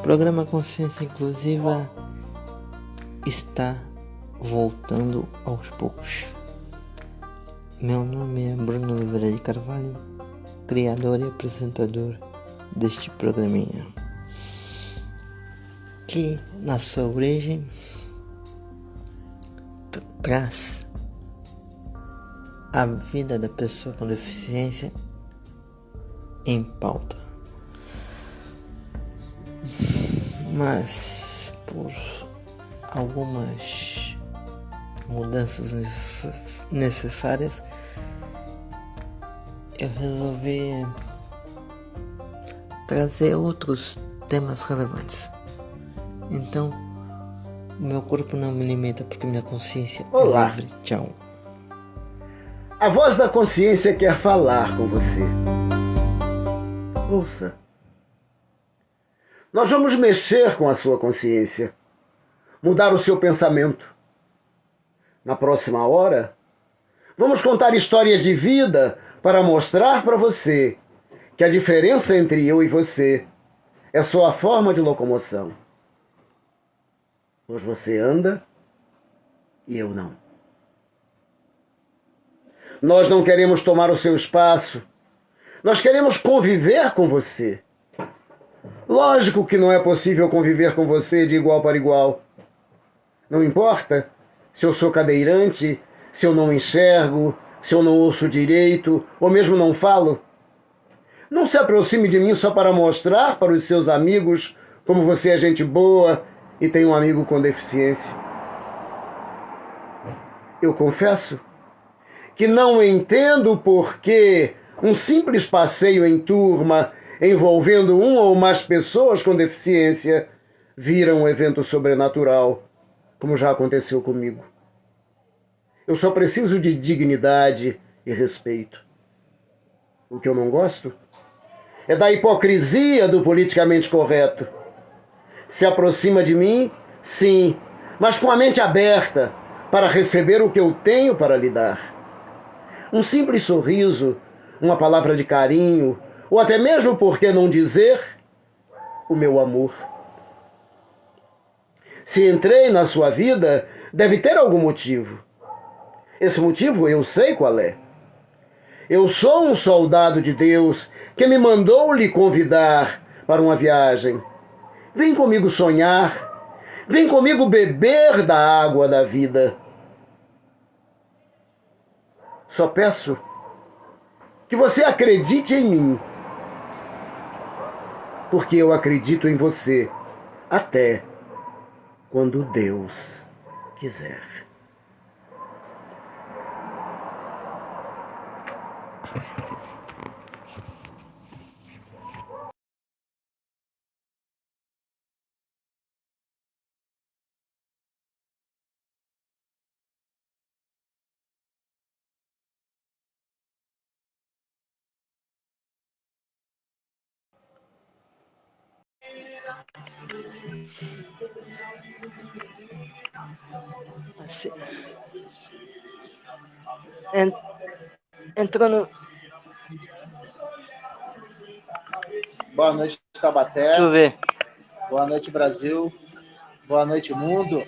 programa Consciência Inclusiva está voltando aos poucos. Meu nome é Bruno Oliveira de Carvalho, criador e apresentador deste programinha, que na sua origem traz a vida da pessoa com deficiência em pauta. Mas por algumas mudanças necessárias, eu resolvi trazer outros temas relevantes. Então, o meu corpo não me limita porque minha consciência é livre. Tchau. A voz da consciência quer falar com você. Ouça. Nós vamos mexer com a sua consciência, mudar o seu pensamento. Na próxima hora, vamos contar histórias de vida para mostrar para você que a diferença entre eu e você é só a forma de locomoção. Pois você anda e eu não. Nós não queremos tomar o seu espaço. Nós queremos conviver com você. Lógico que não é possível conviver com você de igual para igual. Não importa se eu sou cadeirante, se eu não enxergo, se eu não ouço direito, ou mesmo não falo. Não se aproxime de mim só para mostrar para os seus amigos como você é gente boa e tem um amigo com deficiência. Eu confesso que não entendo por que um simples passeio em turma envolvendo uma ou mais pessoas com deficiência vira um evento sobrenatural, como já aconteceu comigo. Eu só preciso de dignidade e respeito. O que eu não gosto é da hipocrisia do politicamente correto. Se aproxima de mim, sim, mas com a mente aberta para receber o que eu tenho para lhe dar. Um simples sorriso, uma palavra de carinho, ou até mesmo, por que não dizer, o meu amor. Se entrei na sua vida, deve ter algum motivo. Esse motivo eu sei qual é. Eu sou um soldado de Deus que me mandou lhe convidar para uma viagem. Vem comigo sonhar, vem comigo beber da água da vida. Só peço que você acredite em mim, porque eu acredito em você até quando Deus quiser. Entrou no... Boa noite, Taubaté. Deixa eu ver. Boa noite, Brasil. Boa noite, mundo.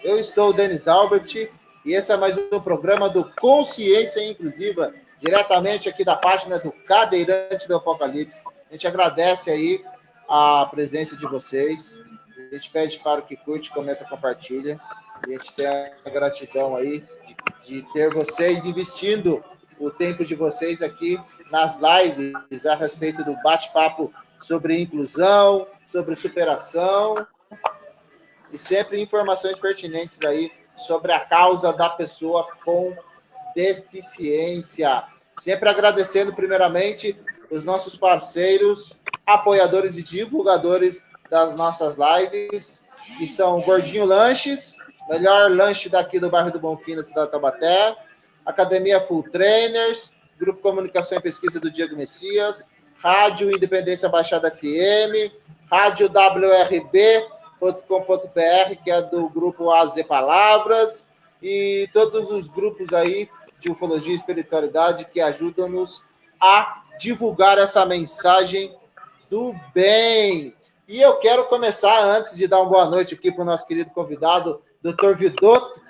Eu estou o Denis Albert e esse é mais um programa do Consciência Inclusiva, diretamente aqui da página do Cadeirante do Apocalipse. A gente agradece aí a presença de vocês. A gente pede para que curte, comenta, compartilha. A gente tem a gratidão aí de ter vocês investindo o tempo de vocês aqui nas lives a respeito do bate-papo sobre inclusão, sobre superação e sempre informações pertinentes aí sobre a causa da pessoa com deficiência. Sempre agradecendo primeiramente os nossos parceiros, apoiadores e divulgadores das nossas lives, que são o Gordinho Lanches, melhor lanche daqui do bairro do Bonfim, da cidade de Taubaté, Academia Full Trainers, Grupo Comunicação e Pesquisa do Diego Messias, Rádio Independência Baixada FM, Rádio WRB.com.br, que é do grupo AZ Palavras, e todos os grupos aí de ufologia e espiritualidade que ajudam-nos a divulgar essa mensagem do bem. E eu quero começar, antes de dar uma boa noite aqui para o nosso querido convidado, Dr. Vidotto,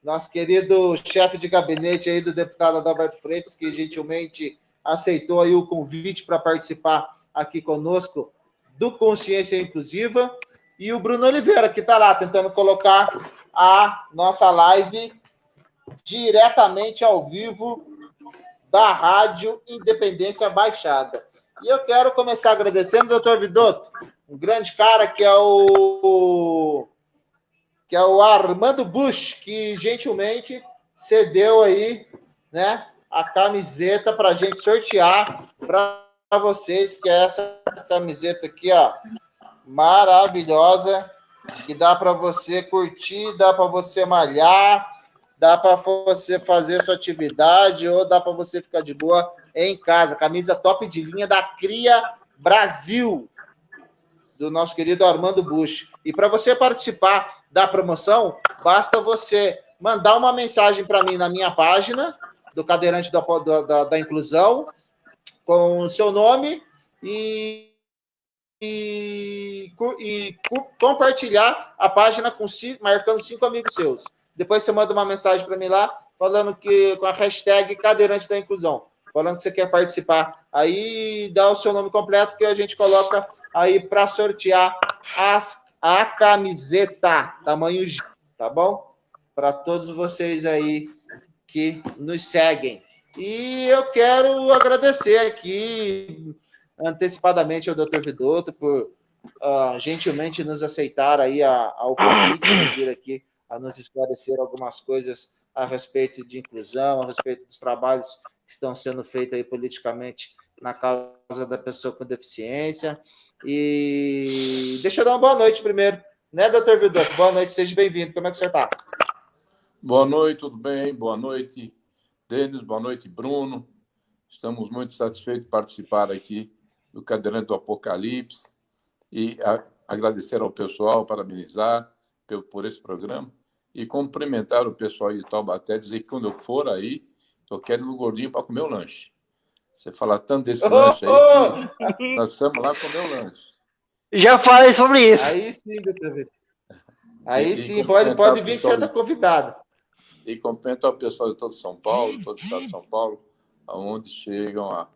nosso querido chefe de gabinete aí do deputado Adalberto Freitas, que gentilmente aceitou aí o convite para participar aqui conosco do Consciência Inclusiva, e o Bruno Oliveira, que está lá tentando colocar a nossa live diretamente ao vivo da Rádio Independência Baixada. E eu quero começar agradecendo o doutor Vidotto, um grande cara que é o Armando Bush, que gentilmente cedeu aí, né, a camiseta para a gente sortear para vocês, que é essa camiseta aqui, ó, maravilhosa, que dá para você curtir, dá para você malhar, dá para você fazer sua atividade, ou dá para você ficar de boa em casa. Camisa top de linha da Cria Brasil, do nosso querido Armando Bush. E para você participar da promoção, basta você mandar uma mensagem para mim na minha página do Cadeirante da Inclusão, com o seu nome e compartilhar a página marcando 5 amigos seus. Depois você manda uma mensagem para mim lá, falando que com a hashtag Cadeirante da Inclusão, falando que você quer participar. Aí dá o seu nome completo que a gente coloca aí para sortear a camiseta tamanho G, tá bom? Para todos vocês aí que nos seguem. E eu quero agradecer aqui antecipadamente ao Dr. Vidotto por gentilmente nos aceitar aí ao convite de vir aqui a nos esclarecer algumas coisas a respeito de inclusão, a respeito dos trabalhos que estão sendo feitos aí politicamente na causa da pessoa com deficiência. E deixa eu dar uma boa noite primeiro, né, doutor Vidotto? Boa noite, seja bem-vindo. Como é que o senhor está? Boa noite, tudo bem? Boa noite, Denis. Boa noite, Bruno. Estamos muito satisfeitos de participar aqui do Cadeirante do Apocalipse e agradecer ao pessoal, parabenizar por esse programa e cumprimentar o pessoal de Taubaté, dizer que quando eu for aí, eu quero ir no Gordinho para comer o lanche. Você fala tanto desse lanche aí que nós estamos lá comer o lanche. Já falei sobre isso. Aí sim, doutor Vidotto. Aí sim, pode vir que você está convidado. E cumprimentar o pessoal de todo São Paulo, todo o estado de São Paulo, aonde chegam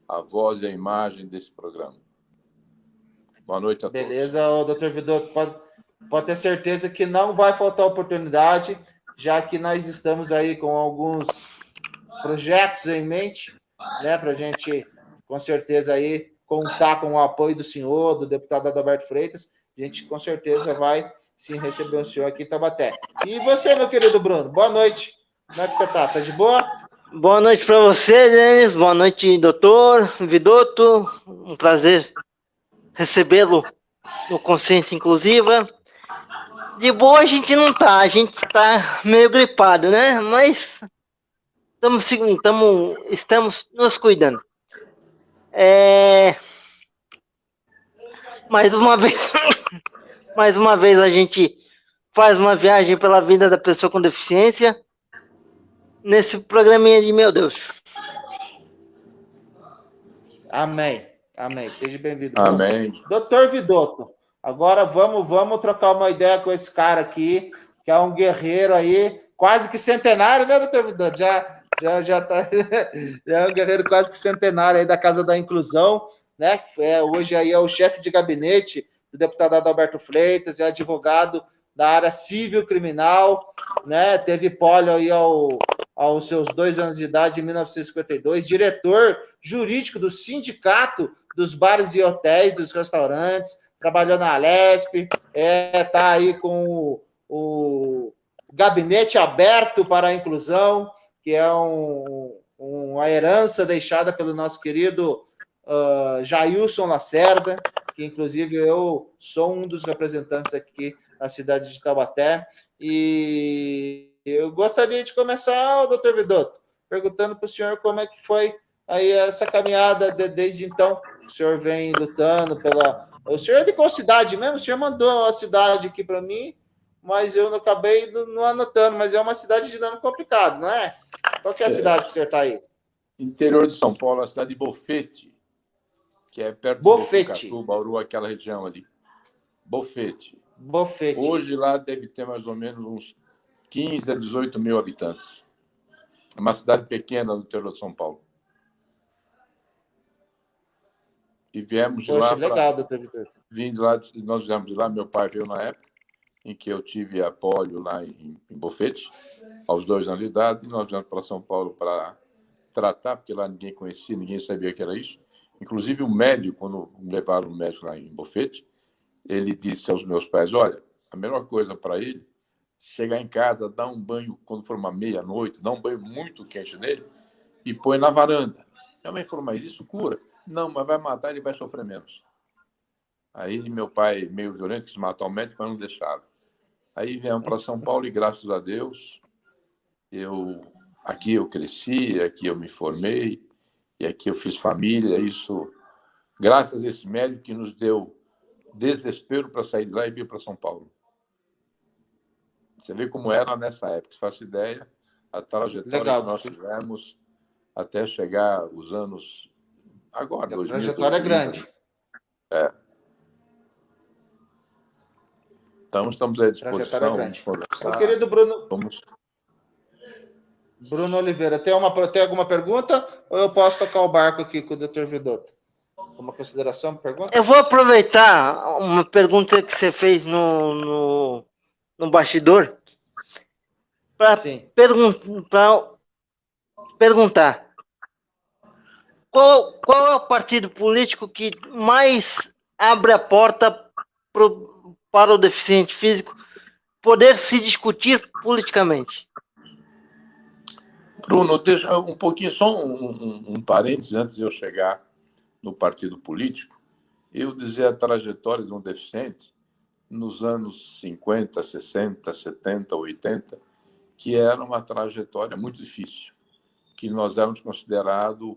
a voz e a imagem desse programa. Boa noite a todos. Beleza, doutor Vidotto, pode ter certeza que não vai faltar oportunidade, já que nós estamos aí com alguns projetos em mente, né, para a gente, com certeza, aí contar com o apoio do senhor, do deputado Adalberto Freitas. A gente, com certeza, vai sim receber o senhor aqui em Taubaté. E você, meu querido Bruno, boa noite. Como é que você está? Tá de boa? Boa noite para você, Denis. Boa noite, doutor Vidotto. Um prazer recebê-lo no Consciência Inclusiva. De boa a gente não tá, a gente tá meio gripado, né? Mas estamos nos cuidando. Mais uma vez a gente faz uma viagem pela vida da pessoa com deficiência nesse programinha de meu Deus. Amém. Amém. Seja bem-vindo. Amém. Doutor Vidotto, agora vamos trocar uma ideia com esse cara aqui, que é um guerreiro aí, quase que centenário, né, doutor Vidotto? Já tá, já é um guerreiro quase que centenário aí da Casa da Inclusão, né? Hoje aí é o chefe de gabinete do deputado Adalberto Freitas, é advogado da área civil criminal, né? Teve pólio aí aos seus 2 anos de idade, em 1952, diretor jurídico do Sindicato dos Bares e Hotéis, dos Restaurantes, trabalhou na Alesp, tá aí com o Gabinete Aberto para a Inclusão, que é uma herança deixada pelo nosso querido Jailson Lacerda, que inclusive eu sou um dos representantes aqui na cidade de Taubaté. E eu gostaria de começar, doutor Vidotto, perguntando para o senhor como é que foi aí essa caminhada desde então. O senhor vem lutando pela... O senhor é de qual cidade mesmo? O senhor mandou a cidade aqui para mim, mas eu não acabei não anotando, mas é uma cidade de nome complicado, não é? Qual que é a cidade que o senhor está aí? Interior de São Paulo, a cidade de Bofete. que é perto Bofete. de Botucatu, Bauru, aquela região ali. Bofete. Bofete. Hoje lá deve ter mais ou menos uns 15 a 18 mil habitantes. É uma cidade pequena do interior de São Paulo. E viemos de Poxa, lá legal, doutor Vitor. nós viemos de lá, meu pai veio na época em que eu tive a polio lá em Bofete, aos 2 anos de idade, e nós viemos para São Paulo para tratar, porque lá ninguém conhecia, ninguém sabia que era isso. Inclusive o médico, quando levaram o médico lá em Bofete, ele disse aos meus pais, olha, a melhor coisa para ele, chegar em casa, dar um banho, quando for uma meia-noite, dar um banho muito quente nele e põe na varanda. Minha mãe falou, mas isso cura? Não, mas vai matar, ele vai sofrer menos. Aí meu pai, meio violento, quis matar o médico, mas não deixaram. Aí viemos para São Paulo e, graças a Deus, aqui eu cresci, aqui eu me formei, e aqui eu fiz família. Isso, graças a esse médico que nos deu desespero para sair de lá e vir para São Paulo. Você vê como era nessa época. Você faz ideia, a trajetória Legal. que nós tivemos até chegar os anos... Agora, A 2000, trajetória é 2020. grande. Então, estamos à Trajetória é disposição, grande. vamos conversar. Meu querido Bruno, Vamos... Bruno Oliveira, tem alguma pergunta? Ou eu posso tocar o barco aqui com o doutor Vidotto? Uma consideração, pergunta? Eu vou aproveitar uma pergunta que você fez no bastidor para perguntar qual é o partido político que mais abre a porta para o deficiente físico poder se discutir politicamente? Bruno, deixa um pouquinho, só um parênteses antes de eu chegar no partido político. Eu dizer a trajetória de um deficiente nos anos 50, 60, 70, 80, que era uma trajetória muito difícil, que nós éramos considerados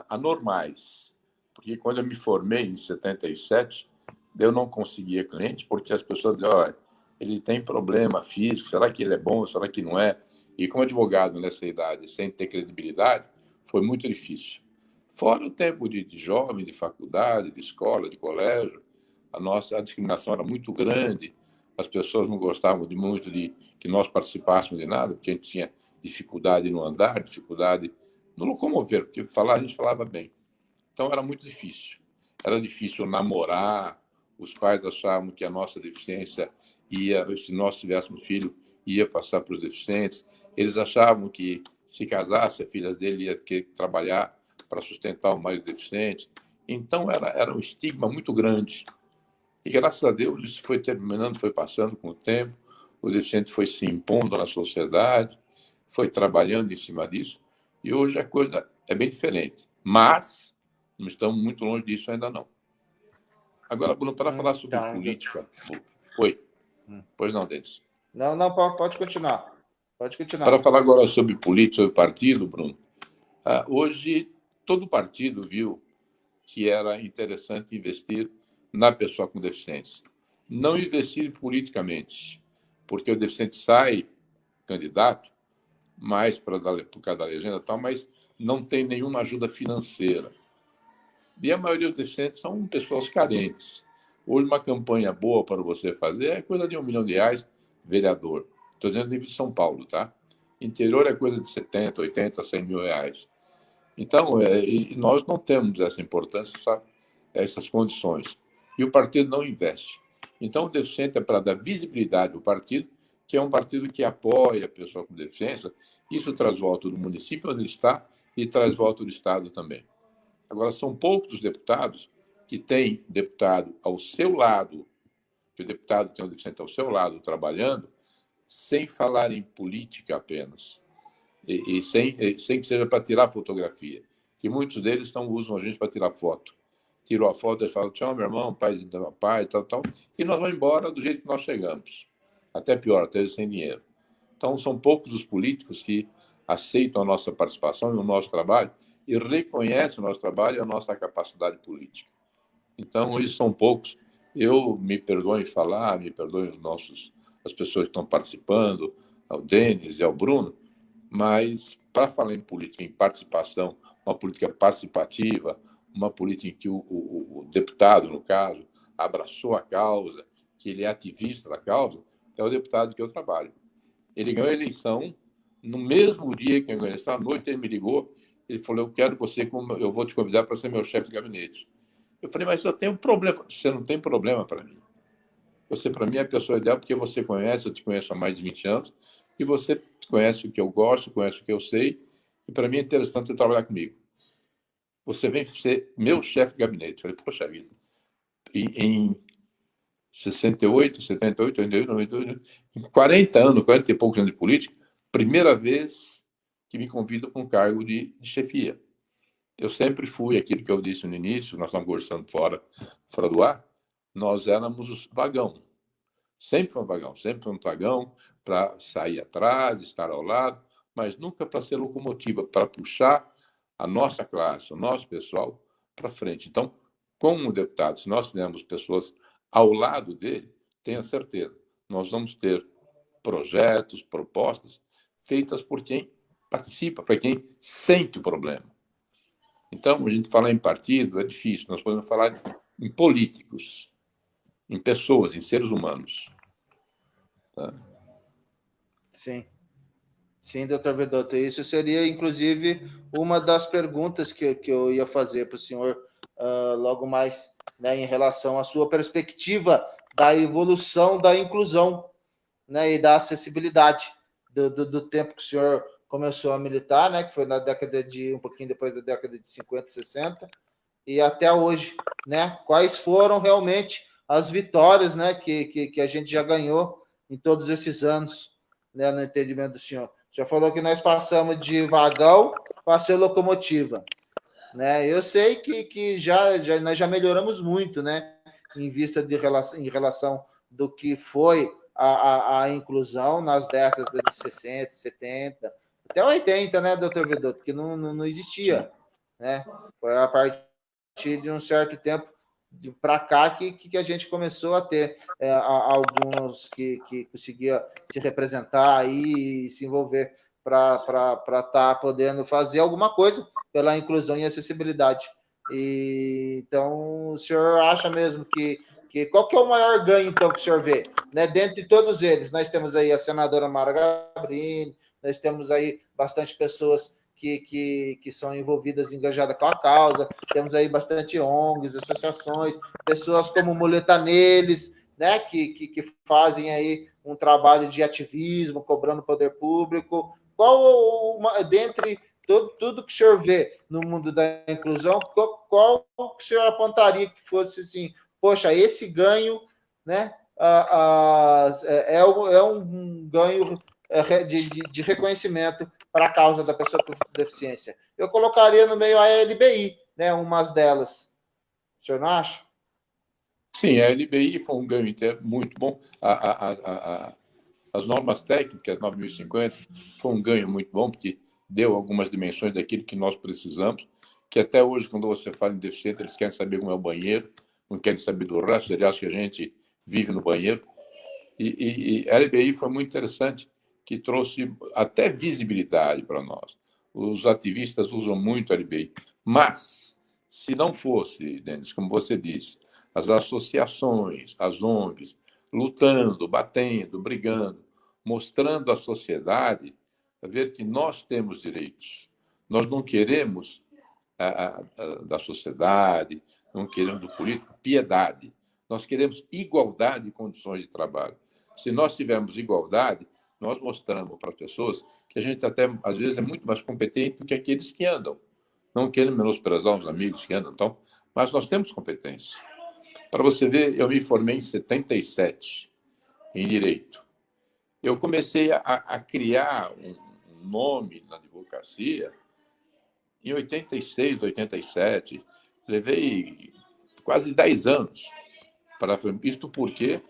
anormais. Porque quando eu me formei em 77, eu não conseguia cliente, porque as pessoas diziam, olha, ele tem problema físico, será que ele é bom, será que não é? E como advogado nessa idade, sem ter credibilidade, foi muito difícil. Fora o tempo de jovem, de faculdade, de escola, de colégio, a discriminação era muito grande, as pessoas não gostavam muito de que nós participássemos de nada, porque a gente tinha dificuldade no andar, dificuldade no locomover, porque a gente falava bem. Então era muito difícil. Era difícil namorar, os pais achavam que a nossa deficiência se nós tivéssemos filho, ia passar para os deficientes. Eles achavam que se casasse, a filha dele ia ter que trabalhar para sustentar o marido deficiente. Então era um estigma muito grande. E graças a Deus isso foi terminando, foi passando com o tempo, o deficiente foi se impondo na sociedade, foi trabalhando em cima disso, e hoje a coisa é bem diferente. Mas não estamos muito longe disso ainda não. Agora, Bruno, para falar sobre política... Oi. Pois não, Denis. Não, pode continuar. Pode continuar. Para falar agora sobre política, sobre partido, Bruno, hoje todo partido viu que era interessante investir na pessoa com deficiência. Não investir politicamente, porque o deficiente sai candidato, mais por causa da legenda e tal, mas não tem nenhuma ajuda financeira. E a maioria dos deficientes são pessoas carentes. Hoje, uma campanha boa para você fazer é coisa de R$1 milhão, vereador. Estou dizendo nível de São Paulo, tá? Interior é coisa de 70, 80, 100 mil reais. Então, nós não temos essa importância, sabe? Essas condições. E o partido não investe. Então, o deficiente é para dar visibilidade ao partido, que é um partido que apoia a pessoa com deficiência. Isso traz voto do município onde ele está e traz voto do Estado também. Agora, são poucos os deputados que têm deputado ao seu lado, que o deputado tem um deficiente ao seu lado trabalhando, sem falar em política apenas. E sem que seja para tirar fotografia. Que muitos deles usam a gente para tirar foto. Tirou a foto e fala, tchau, meu irmão, pai, tal. E nós vamos embora do jeito que nós chegamos. Até pior, até sem dinheiro. Então, são poucos os políticos que aceitam a nossa participação e o nosso trabalho e reconhecem o nosso trabalho e a nossa capacidade política. Então, eles são poucos. Eu me perdoe em falar, me perdoem as pessoas que estão participando, ao Denis e ao Bruno, mas para falar em política, em participação, uma política participativa, uma política em que o deputado, no caso, abraçou a causa, que ele é ativista da causa, é o deputado que eu trabalho. Ele ganhou a eleição, no mesmo dia que eu ganhei essa noite, ele me ligou, ele falou, eu quero você, eu vou te convidar para ser meu chefe de gabinete. Eu falei, mas eu tenho um problema. Você não tem problema para mim. Você, para mim, é a pessoa ideal, porque você conhece, eu te conheço há mais de 20 anos, e você conhece o que eu gosto, conhece o que eu sei, e para mim é interessante você trabalhar comigo. Você vem ser meu chefe de gabinete. Eu falei, poxa vida. E em 68, 78, 88, 92, em 40 anos, 40 e poucos anos de política, primeira vez que me convidam para um cargo de chefia. Eu sempre fui aquilo que eu disse no início, nós estamos conversando fora do ar, nós éramos vagão. Sempre foi um vagão para sair atrás, estar ao lado, mas nunca para ser locomotiva, para puxar a nossa classe, o nosso pessoal para frente. Então, como deputado, se nós tivermos pessoas ao lado dele, tenha certeza, nós vamos ter projetos, propostas feitas por quem participa, para quem sente o problema. Então, a gente falar em partido é difícil, nós podemos falar em políticos, em pessoas, em seres humanos. Tá? Sim. Sim, doutor Vidotto. Isso seria, inclusive, uma das perguntas que eu ia fazer para o senhor logo mais, né, em relação à sua perspectiva da evolução da inclusão, né, e da acessibilidade do tempo que o senhor começou a militar, né, que foi na década de, um pouquinho depois da década de 50, 60, e até hoje, né? Quais foram realmente as vitórias, né, que a gente já ganhou em todos esses anos, né, no entendimento do senhor? O senhor falou que nós passamos de vagão para ser locomotiva, né? Eu sei que nós já melhoramos muito, né, em vista em relação do que foi a inclusão nas décadas de 60, 70, até 80, né, doutor Vidotto, que não existia, né? Foi a partir de um certo tempo para cá que a gente começou a ter alguns que conseguia se representar e se envolver para estar podendo fazer alguma coisa pela inclusão e acessibilidade. Então, o senhor acha mesmo que qual que é o maior ganho, então, que o senhor vê? Né? Dentre todos eles, nós temos aí a senadora Mara Gabrini, nós temos aí bastante pessoas que são envolvidas, engajadas com a causa, temos aí bastante ONGs, associações, pessoas como Muleta Neles, né, que fazem aí um trabalho de ativismo, cobrando poder público. Dentre tudo que o senhor vê no mundo da inclusão, qual que o senhor apontaria que fosse assim, poxa, esse ganho, né, é um ganho de reconhecimento para a causa da pessoa com deficiência? Eu colocaria no meio a LBI, né, umas delas. O senhor não acha? Sim, a LBI foi um ganho muito bom. As normas técnicas 9050 foi um ganho muito bom, porque deu algumas dimensões daquilo que nós precisamos, que até hoje, quando você fala em deficiente, eles querem saber como é o banheiro, não querem saber do resto, eles acham que a gente vive no banheiro. E a LBI foi muito interessante, que trouxe até visibilidade para nós. Os ativistas usam muito a LBI. Mas, se não fosse, Denis, como você disse, as associações, as ONGs, lutando, batendo, brigando, mostrando à sociedade a ver que nós temos direitos. Nós não queremos da sociedade, não queremos do político piedade. Nós queremos igualdade de condições de trabalho. Se nós tivermos igualdade, nós mostramos para as pessoas que a gente até, às vezes, é muito mais competente do que aqueles que andam. Não querendo menosprezar os amigos que andam, então, mas nós temos competência. Para você ver, eu me formei em 77 em Direito. Eu comecei a criar um nome na advocacia em 86, 87. Levei quase 10 anos para isto porque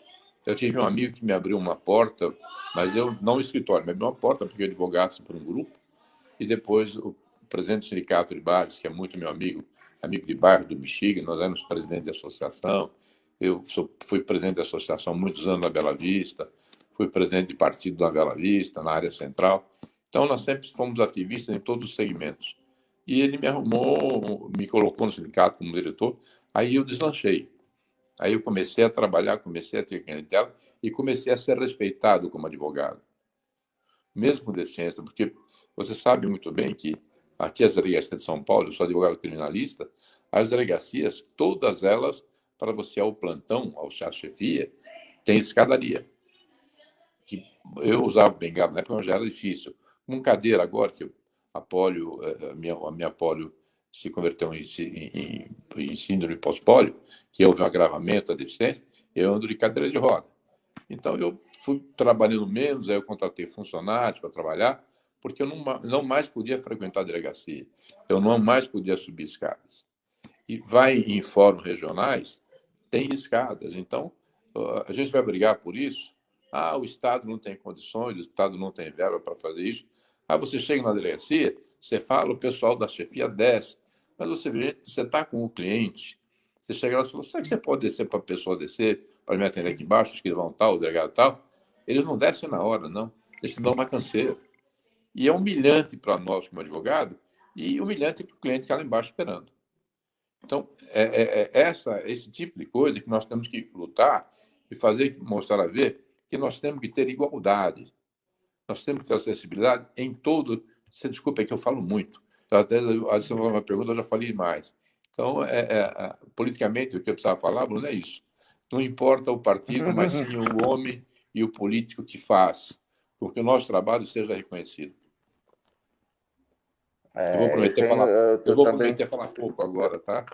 eu tive um amigo que me abriu uma porta, mas eu não no escritório, me abriu uma porta porque eu advogasse por um grupo, e depois o presidente do Sindicato de Bares, que é muito meu amigo de bairro do Bexiga, nós éramos presidente da associação, eu fui presidente da associação há muitos anos na Bela Vista, fui presidente de partido na Bela Vista, na área central, então nós sempre fomos ativistas em todos os segmentos. E ele me arrumou, me colocou no sindicato como diretor, aí eu deslanchei. Aí eu comecei a trabalhar, comecei a ter clientela e comecei a ser respeitado como advogado, mesmo com deficiência, porque você sabe muito bem que aqui as delegacias de São Paulo, eu sou advogado criminalista, as delegacias, todas elas, para você ao plantão, ao chefia, tem escadaria. Que eu usava bengala na época, mas já era difícil. Com cadeira agora, que a polio, a minha polio se converteu em síndrome pós-polio, que houve um agravamento da deficiência, eu ando de cadeira de roda. Então, eu fui trabalhando menos, aí eu contratei funcionários para trabalhar, porque eu não mais podia frequentar a delegacia, eu não mais podia subir escadas. E vai em fóruns regionais, tem escadas. Então, a gente vai brigar por isso. O Estado não tem condições, o Estado não tem verba para fazer isso. Você chega na delegacia, você fala, o pessoal da chefia desce. Mas você está com o cliente, você chega lá e fala, será que você pode descer para a pessoa descer, para me atender aqui embaixo, os que vão tal, o delegado tal? Eles não descem na hora, não. Eles te dão uma canseira. E é humilhante para nós, como advogado, e humilhante para o cliente que está lá embaixo esperando. Então, esse tipo de coisa que nós temos que lutar e fazer, mostrar a ver que nós temos que ter igualdade. Nós temos que ter acessibilidade em todo... Você desculpa, é que eu falo muito. Então, até uma pergunta, eu já falei mais. Então, politicamente, o que eu precisava falar, Bruno, é isso. Não importa o partido, mas sim o homem e o político que faz com que o nosso trabalho seja reconhecido. Eu vou prometer falar pouco agora, tá?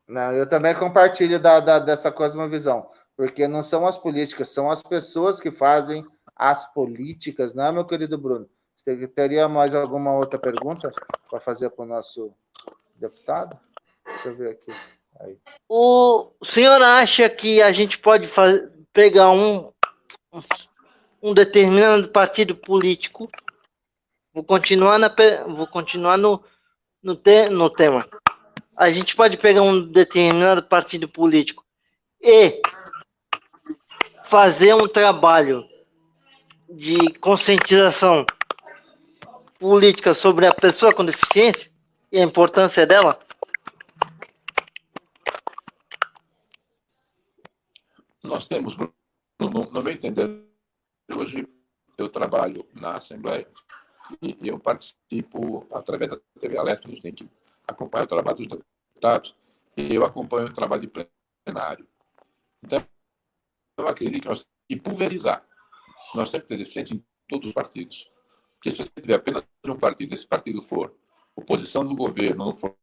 Não, eu também compartilho dessa cosmovisão, porque não são as políticas, são as pessoas que fazem as políticas, não é, meu querido Bruno? Você teria mais alguma outra pergunta para fazer para o nosso deputado? Deixa eu ver aqui. Aí. O senhor acha que a gente pode pegar um determinado partido político? Vou continuar no tema. A gente pode pegar um determinado partido político e fazer um trabalho de conscientização política sobre a pessoa com deficiência e a importância dela? Nós temos, no meu entender, hoje eu trabalho na Assembleia e eu participo através da TV Alerta, a gente tem que acompanhar o trabalho dos deputados e eu acompanho o trabalho de plenário. Então, eu acredito que nós temos que pulverizar. Nós temos que ter deficiente em todos os partidos. Porque se você tiver apenas um partido, esse partido for oposição do governo, não for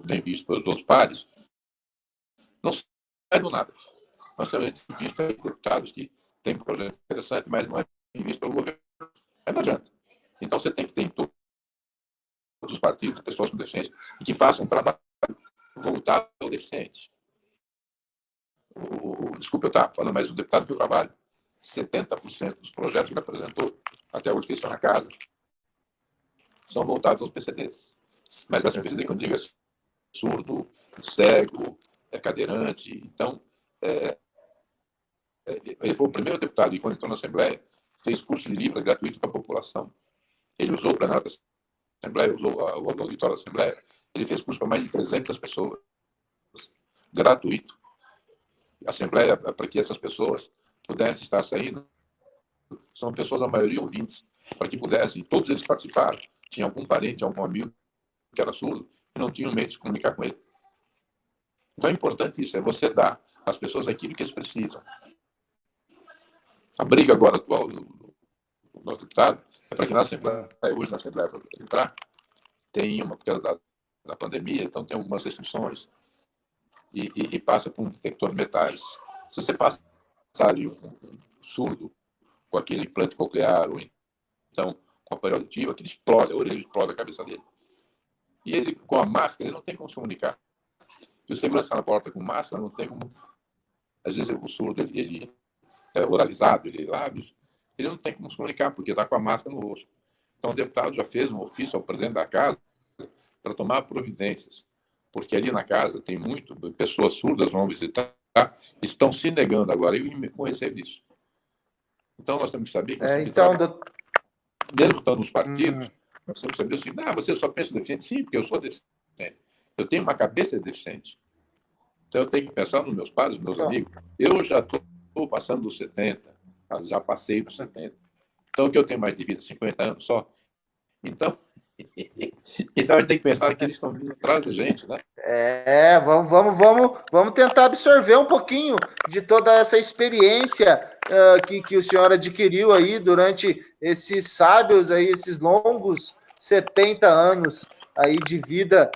bem visto pelos outros pares, não sai do nada. Nós temos visto deputados que têm projetos interessantes, mas não é bem visto pelo governo. Aí não adianta. Então, você tem que ter em todos os partidos pessoas com deficiência e que façam um trabalho voltado ao deficiente. Desculpa, eu estava falando, mas o deputado que eu trabalho, 70% dos projetos que ele apresentou até hoje que estão na casa são voltados aos PCDs. Mas essa PCD que eu digo é surdo, cego, cadeirante. Então, ele foi o primeiro deputado, e quando entrou na Assembleia, fez curso de Libras gratuito para a população. Ele usou o plenário da Assembleia, usou o auditório da Assembleia. Ele fez curso para mais de 300 pessoas, gratuito. A Assembleia, para que essas pessoas pudessem estar saindo, são pessoas, a maioria, ouvintes, para que pudessem, todos eles participaram. Tinha algum parente, algum amigo que era surdo e não tinha um meio de se comunicar com ele. Então é importante isso, é você dar às pessoas aquilo que eles precisam. A briga agora atual do nosso deputado é para que na Assembleia, hoje na Assembleia, para entrar, tem uma, por causa da pandemia, então tem algumas restrições e passa por um detector de metais. Se você passar ali um surdo com aquele implante coclear ou então com aparelho auditivo, aquele explode, a orelha explode a cabeça dele. E ele, com a máscara, ele não tem como se comunicar. Se o segurança está na porta com máscara, não tem como... Às vezes o surdo, ele é oralizado, ele é lábios, ele não tem como se comunicar, porque está com a máscara no rosto. Então o deputado já fez um ofício ao presidente da casa para tomar providências, porque ali na casa tem muito, pessoas surdas vão visitar, estão se negando agora, eu com receio disso. Então nós temos que saber que mesmo estando nos partidos, Você percebeu assim, você só pensa deficiente? Sim, porque eu sou deficiente. Eu tenho uma cabeça deficiente. Então eu tenho que pensar nos meus pais, nos meus amigos. Eu já estou passando dos 70, já passei dos 70. Então o que eu tenho mais de vida? 50 anos só. Então, então a gente tem que pensar que eles estão vindo atrás da gente, né? Vamos tentar absorver um pouquinho de toda essa experiência que o senhor adquiriu aí durante esses sábios aí, esses longos 70 anos aí de vida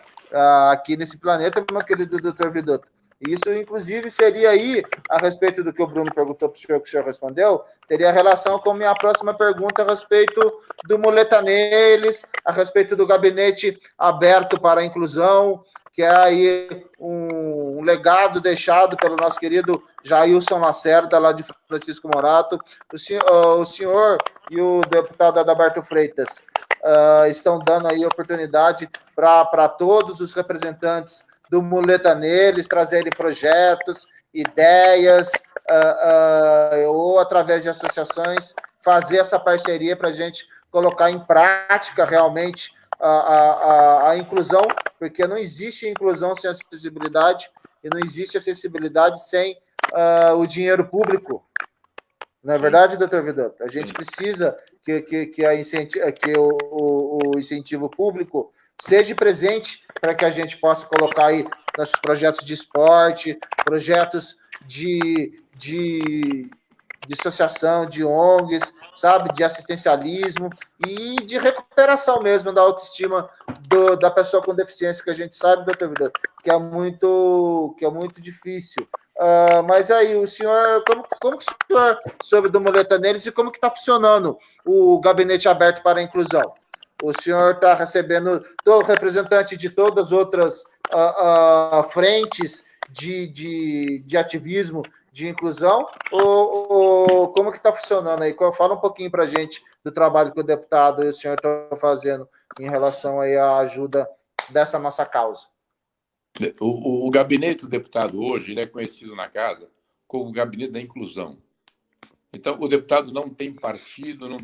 aqui nesse planeta, meu querido doutor Vidotto. Isso, inclusive, seria aí, a respeito do que o Bruno perguntou para o senhor, que o senhor respondeu, teria relação com a minha próxima pergunta a respeito do Muleta Neles, a respeito do gabinete aberto para a inclusão, que é aí um legado deixado pelo nosso querido Jailson Lacerda, lá de Francisco Morato. O senhor e o deputado Adalberto Freitas estão dando aí oportunidade para todos os representantes do Muleta Neles trazerem projetos, ideias, ou através de associações, fazer essa parceria para a gente colocar em prática realmente a inclusão, porque não existe inclusão sem acessibilidade e não existe acessibilidade sem o dinheiro público. Não é verdade, doutor Vidotto? A gente precisa que o incentivo público seja presente para que a gente possa colocar aí nossos projetos de esporte, projetos de associação, de ONGs, sabe, de assistencialismo e de recuperação mesmo da autoestima da pessoa com deficiência, que a gente sabe, doutor Vidotto, que é muito difícil. Mas aí, o senhor, como que o senhor soube do Muleta Neles e como que está funcionando o gabinete aberto para a inclusão? O senhor está recebendo representante de todas as outras frentes de ativismo, de inclusão, ou como que está funcionando aí? Fala um pouquinho para a gente do trabalho que o deputado e o senhor estão fazendo em relação aí à ajuda dessa nossa causa. O gabinete do deputado hoje ele é conhecido na casa como o gabinete da inclusão. Então, o deputado não tem partido, não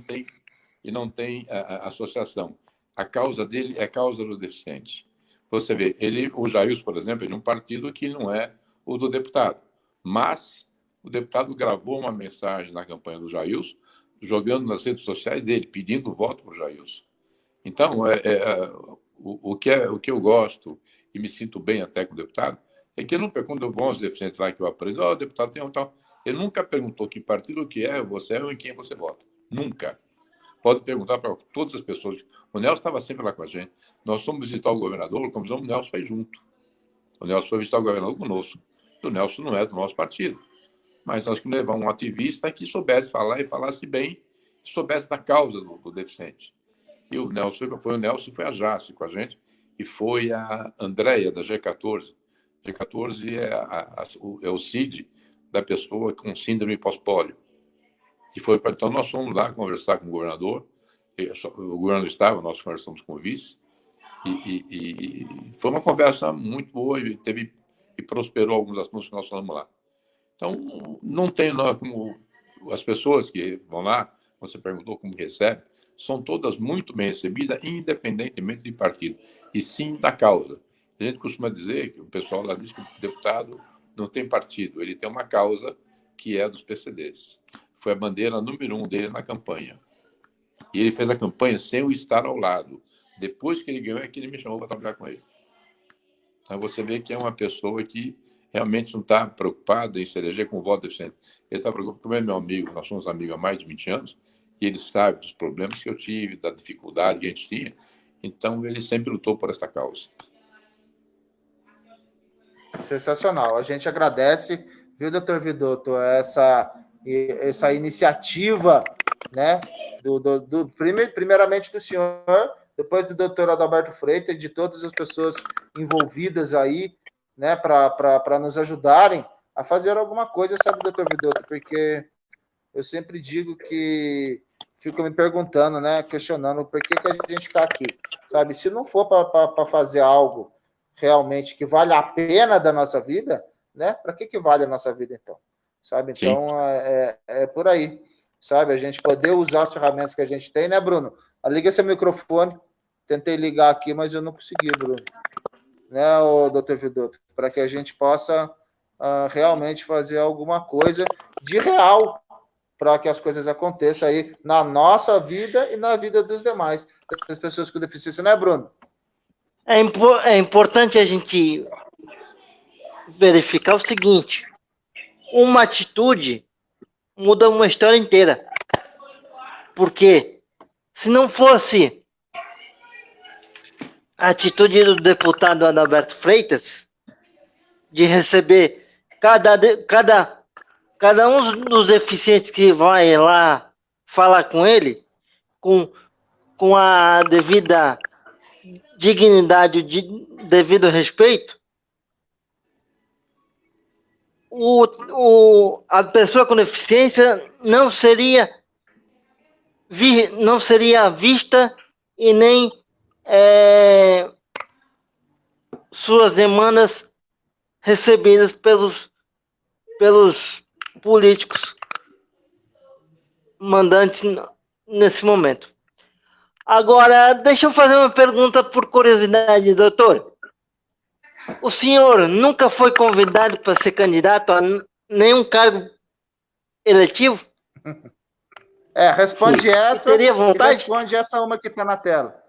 tem associação. A causa dele é a causa do deficiente. Você vê, o Jailson, por exemplo, é um partido que não é o do deputado. Mas o deputado gravou uma mensagem na campanha do Jailson, jogando nas redes sociais dele, pedindo voto para o Jailson. Então, o que eu gosto e me sinto bem até com o deputado é que quando eu vou aos deficientes lá que eu aprendo, o deputado tem um tal. Ele nunca perguntou que partido que você é ou em quem você vota. Nunca. Pode perguntar para todas as pessoas. O Nelson estava sempre lá com a gente. Nós fomos visitar o governador, o Nelson foi junto. O Nelson foi visitar o governador conosco. O Nelson não é do nosso partido. Mas nós queríamos levar um ativista que soubesse falar e falasse bem, que soubesse da causa do deficiente. E o Nelson foi a Jace com a gente, e foi a Andréia, da G14. G14 é o CID da pessoa com síndrome pós-pólio. Então, nós fomos lá conversar com o governador, o governador estava, nós conversamos com o vice, e foi uma conversa muito boa e prosperou alguns assuntos que nós falamos lá. Então, não tem como as pessoas que vão lá, você perguntou como recebe, são todas muito bem recebidas, independentemente de partido, e sim da causa. A gente costuma dizer, que o pessoal lá diz que o deputado não tem partido, ele tem uma causa que é a dos PCDs. Foi a bandeira número 1 dele na campanha. E ele fez a campanha sem eu estar ao lado. Depois que ele ganhou, é que ele me chamou para trabalhar com ele. Então, você vê que é uma pessoa que realmente não está preocupada em se eleger com o voto deficiente. Ele está preocupado, como é meu amigo, nós somos amigos há mais de 20 anos, e ele sabe dos problemas que eu tive, da dificuldade que a gente tinha. Então, ele sempre lutou por esta causa. Sensacional. A gente agradece, viu, doutor Vidotto, essa iniciativa, né, primeiramente do senhor, depois do doutor Adalberto Freitas e de todas as pessoas envolvidas aí, né, para nos ajudarem a fazer alguma coisa, sabe, doutor Vidotto? Porque eu sempre digo que fico me perguntando, né, questionando por que a gente está aqui, sabe? Se não for para fazer algo realmente que vale a pena da nossa vida, né? Para que vale a nossa vida, então? Sabe? Então, é por aí, sabe? A gente poder usar as ferramentas que a gente tem, né, Bruno? Liga seu microfone, tentei ligar aqui, mas eu não consegui, Bruno. Né, o doutor Vidotto? Para que a gente possa realmente fazer alguma coisa de real para que as coisas aconteçam aí na nossa vida e na vida dos demais, das pessoas com deficiência, né, Bruno? É importante a gente verificar o seguinte: uma atitude muda uma história inteira. Porque se não fosse a atitude do deputado Adalberto Freitas de receber cada um dos deficientes que vai lá falar com ele com a devida dignidade, devido respeito, a pessoa com deficiência não seria vista e nem suas demandas recebidas pelos políticos mandantes nesse momento. Agora, deixa eu fazer uma pergunta por curiosidade, doutor. O senhor nunca foi convidado para ser candidato a nenhum cargo eletivo? Responde essa teria vontade? e responde essa uma que está na tela.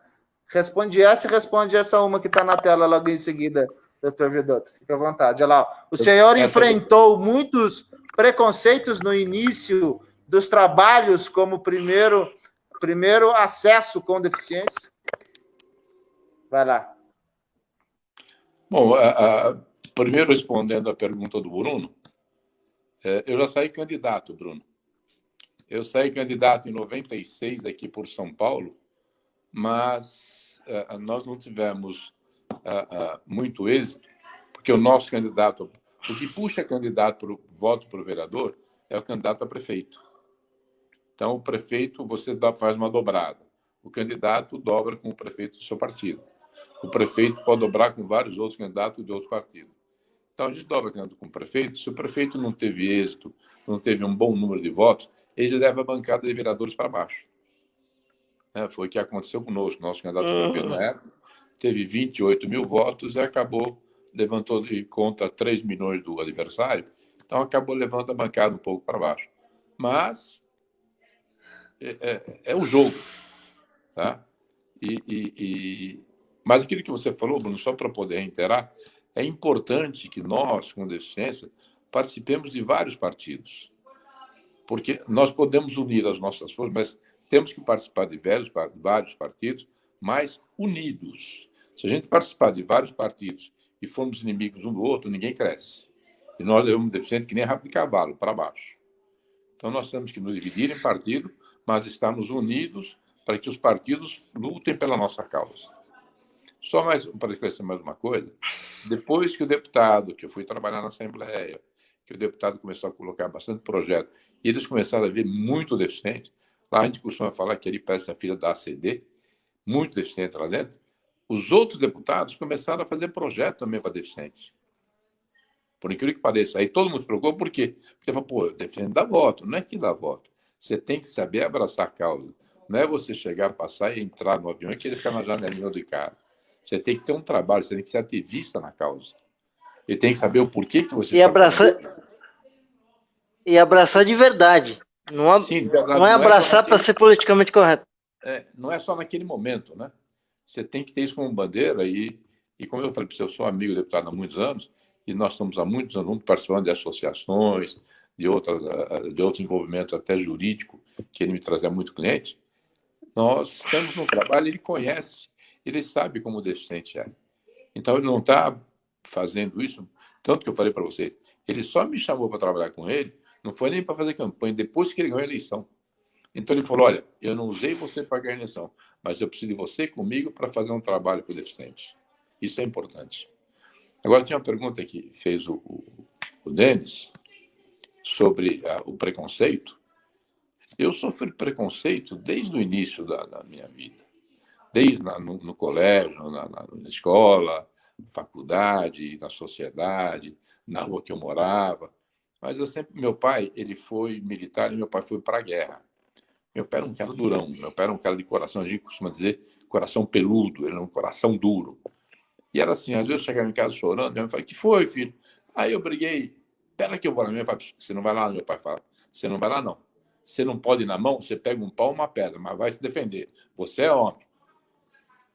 Responde essa e responde essa uma que está na tela logo em seguida, doutor Vidotto. Fica à vontade. Olha lá. O senhor enfrentou muitos preconceitos no início dos trabalhos como primeiro acesso com deficiência? Vai lá. Bom, primeiro respondendo à pergunta do Bruno, eu já saí candidato, Bruno. Eu saí candidato em 96 aqui por São Paulo, mas nós não tivemos muito êxito, porque o nosso candidato, o que puxa candidato para o voto para o vereador é o candidato a prefeito. Então, o prefeito, você faz uma dobrada. O candidato dobra com o prefeito do seu partido. O prefeito pode dobrar com vários outros candidatos de outros partidos. Então, a gente dobra candidato com o prefeito. Se o prefeito não teve êxito, não teve um bom número de votos, ele leva a bancada de vereadores para baixo. Foi o que aconteceu conosco. Nosso candidato a prefeito na época teve 28 mil votos e levantou de conta 3 milhões do adversário. Então, acabou levando a bancada um pouco para baixo. Mas é o jogo. Tá? Mas aquilo que você falou, Bruno, só para poder reiterar, é importante que nós, com deficiência, participemos de vários partidos. Porque nós podemos unir as nossas forças, mas temos que participar de vários partidos, mas unidos. Se a gente participar de vários partidos e formos inimigos um do outro, ninguém cresce. E nós levamos deficiente que nem rabo de cavalo, para baixo. Então, nós temos que nos dividir em partido, mas estarmos unidos para que os partidos lutem pela nossa causa. Só para esclarecer mais uma coisa, depois que o deputado, que eu fui trabalhar na Assembleia, que o deputado começou a colocar bastante projeto, e eles começaram a ver muito deficiente, lá a gente costuma falar que ele parece a filha da ACD, muito deficiente lá dentro, os outros deputados começaram a fazer projeto também para deficientes. Por incrível que pareça. Aí todo mundo se preocupou, por quê? Porque falou, pô, deficiente dá voto, não é que dá voto. Você tem que saber abraçar a causa. Não é você chegar, passar e entrar no avião e querer ficar na janelinha do cara. Você tem que ter um trabalho, você tem que ser ativista na causa. E tem que saber o porquê que você está fazendo. E abraçar de verdade. Sim, de verdade. Não é abraçar para ser politicamente correto. Não é só naquele momento, né? Você tem que ter isso como bandeira e como eu falei para você, eu sou amigo do deputado há muitos anos e nós estamos há muitos anos participando de associações, de outros envolvimentos até jurídico, que ele me trazia muito cliente. Nós temos um trabalho, ele conhece, ele sabe como o deficiente é. Então, ele não está fazendo isso, tanto que eu falei para vocês, ele só me chamou para trabalhar com ele, não foi nem para fazer campanha, depois que ele ganhou a eleição. Então, ele falou, olha, eu não usei você para ganhar a eleição, mas eu preciso de você comigo para fazer um trabalho com o deficiente. Isso é importante. Agora, tinha uma pergunta que fez o Denis sobre o preconceito. Eu sofri preconceito desde o início da minha vida. Desde no colégio, na escola, na faculdade, na sociedade, na rua que eu morava. Mas meu pai, ele foi militar e meu pai foi para a guerra. Meu pai era um cara durão, meu pai era um cara de coração, a gente costuma dizer coração peludo, ele era um coração duro. E era assim, às vezes eu chegava em casa chorando, minha mãe falava, que foi, filho? Aí eu briguei, espera que eu vou lá. Minha mãe fala, você não vai lá? Meu pai fala, você não vai lá, não. Você não pode ir na mão, você pega um pau ou uma pedra, mas vai se defender. Você é homem.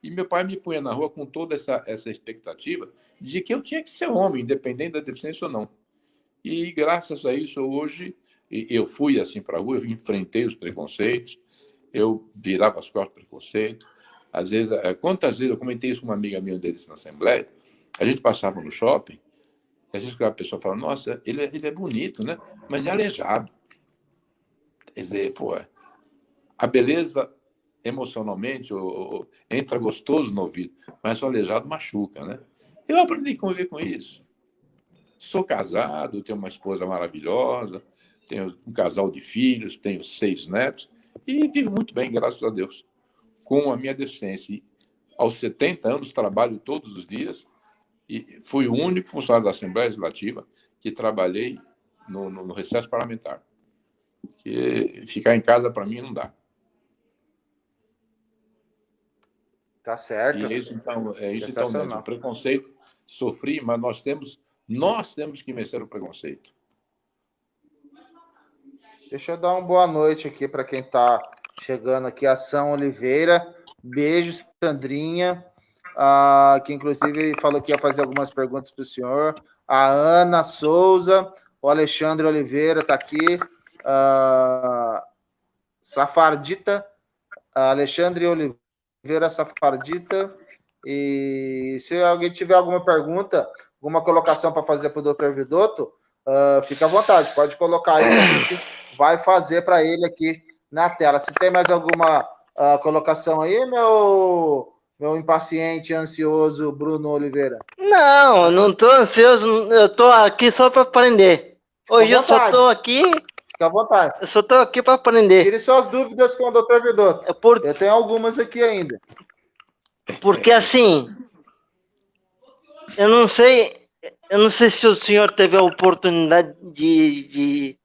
E meu pai me punha na rua com toda essa expectativa de que eu tinha que ser homem, independente da deficiência ou não. E graças a isso, hoje, eu fui assim para a rua, eu enfrentei os preconceitos, eu virava as costas para o preconceito. Às vezes, quantas vezes eu comentei isso com uma amiga minha deles na Assembleia, a gente passava no shopping, a gente a pessoa fala, nossa, ele é bonito, né? Mas é aleijado. Quer dizer, pô, a beleza emocionalmente entra gostoso no ouvido, mas o aleijado machuca, né? Eu aprendi a conviver com isso. Sou casado, tenho uma esposa maravilhosa, tenho um casal de filhos, tenho 6 netos e vivo muito bem, graças a Deus, com a minha deficiência. E, aos 70 anos, trabalho todos os dias e fui o único funcionário da Assembleia Legislativa que trabalhei no recesso parlamentar. Que ficar em casa, para mim, não dá. Tá certo. E isso, então, né? O preconceito sofri, mas nós temos que vencer o preconceito. Deixa eu dar uma boa noite aqui para quem está chegando aqui. Ação Oliveira. Beijo, Sandrinha. Que inclusive falou que ia fazer algumas perguntas para o senhor. A Ana Souza. O Alexandre Oliveira está aqui. Safardita. Alexandre Oliveira Safardita. E se alguém tiver alguma pergunta, alguma colocação para fazer para o Dr. Vidotto, fica à vontade, pode colocar aí que a gente vai fazer para ele aqui na tela. Se tem mais alguma colocação aí, meu impaciente, ansioso Bruno Oliveira? Não estou ansioso, eu estou aqui só para aprender. Hoje eu só estou aqui... Fica à vontade. Eu só estou aqui para aprender. Tire suas dúvidas com o Dr. Vidotto. Eu tenho algumas aqui ainda. Porque assim, eu não sei se o senhor teve a oportunidade de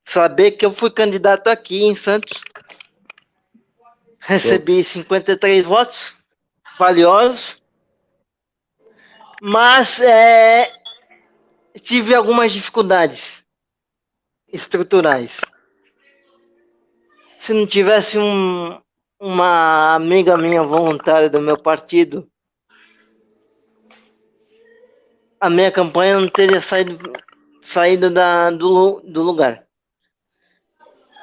saber que eu fui candidato aqui em Santos. Recebi 53 votos valiosos, mas tive algumas dificuldades estruturais. Se não tivesse uma amiga minha voluntária do meu partido, a minha campanha não teria saído do lugar.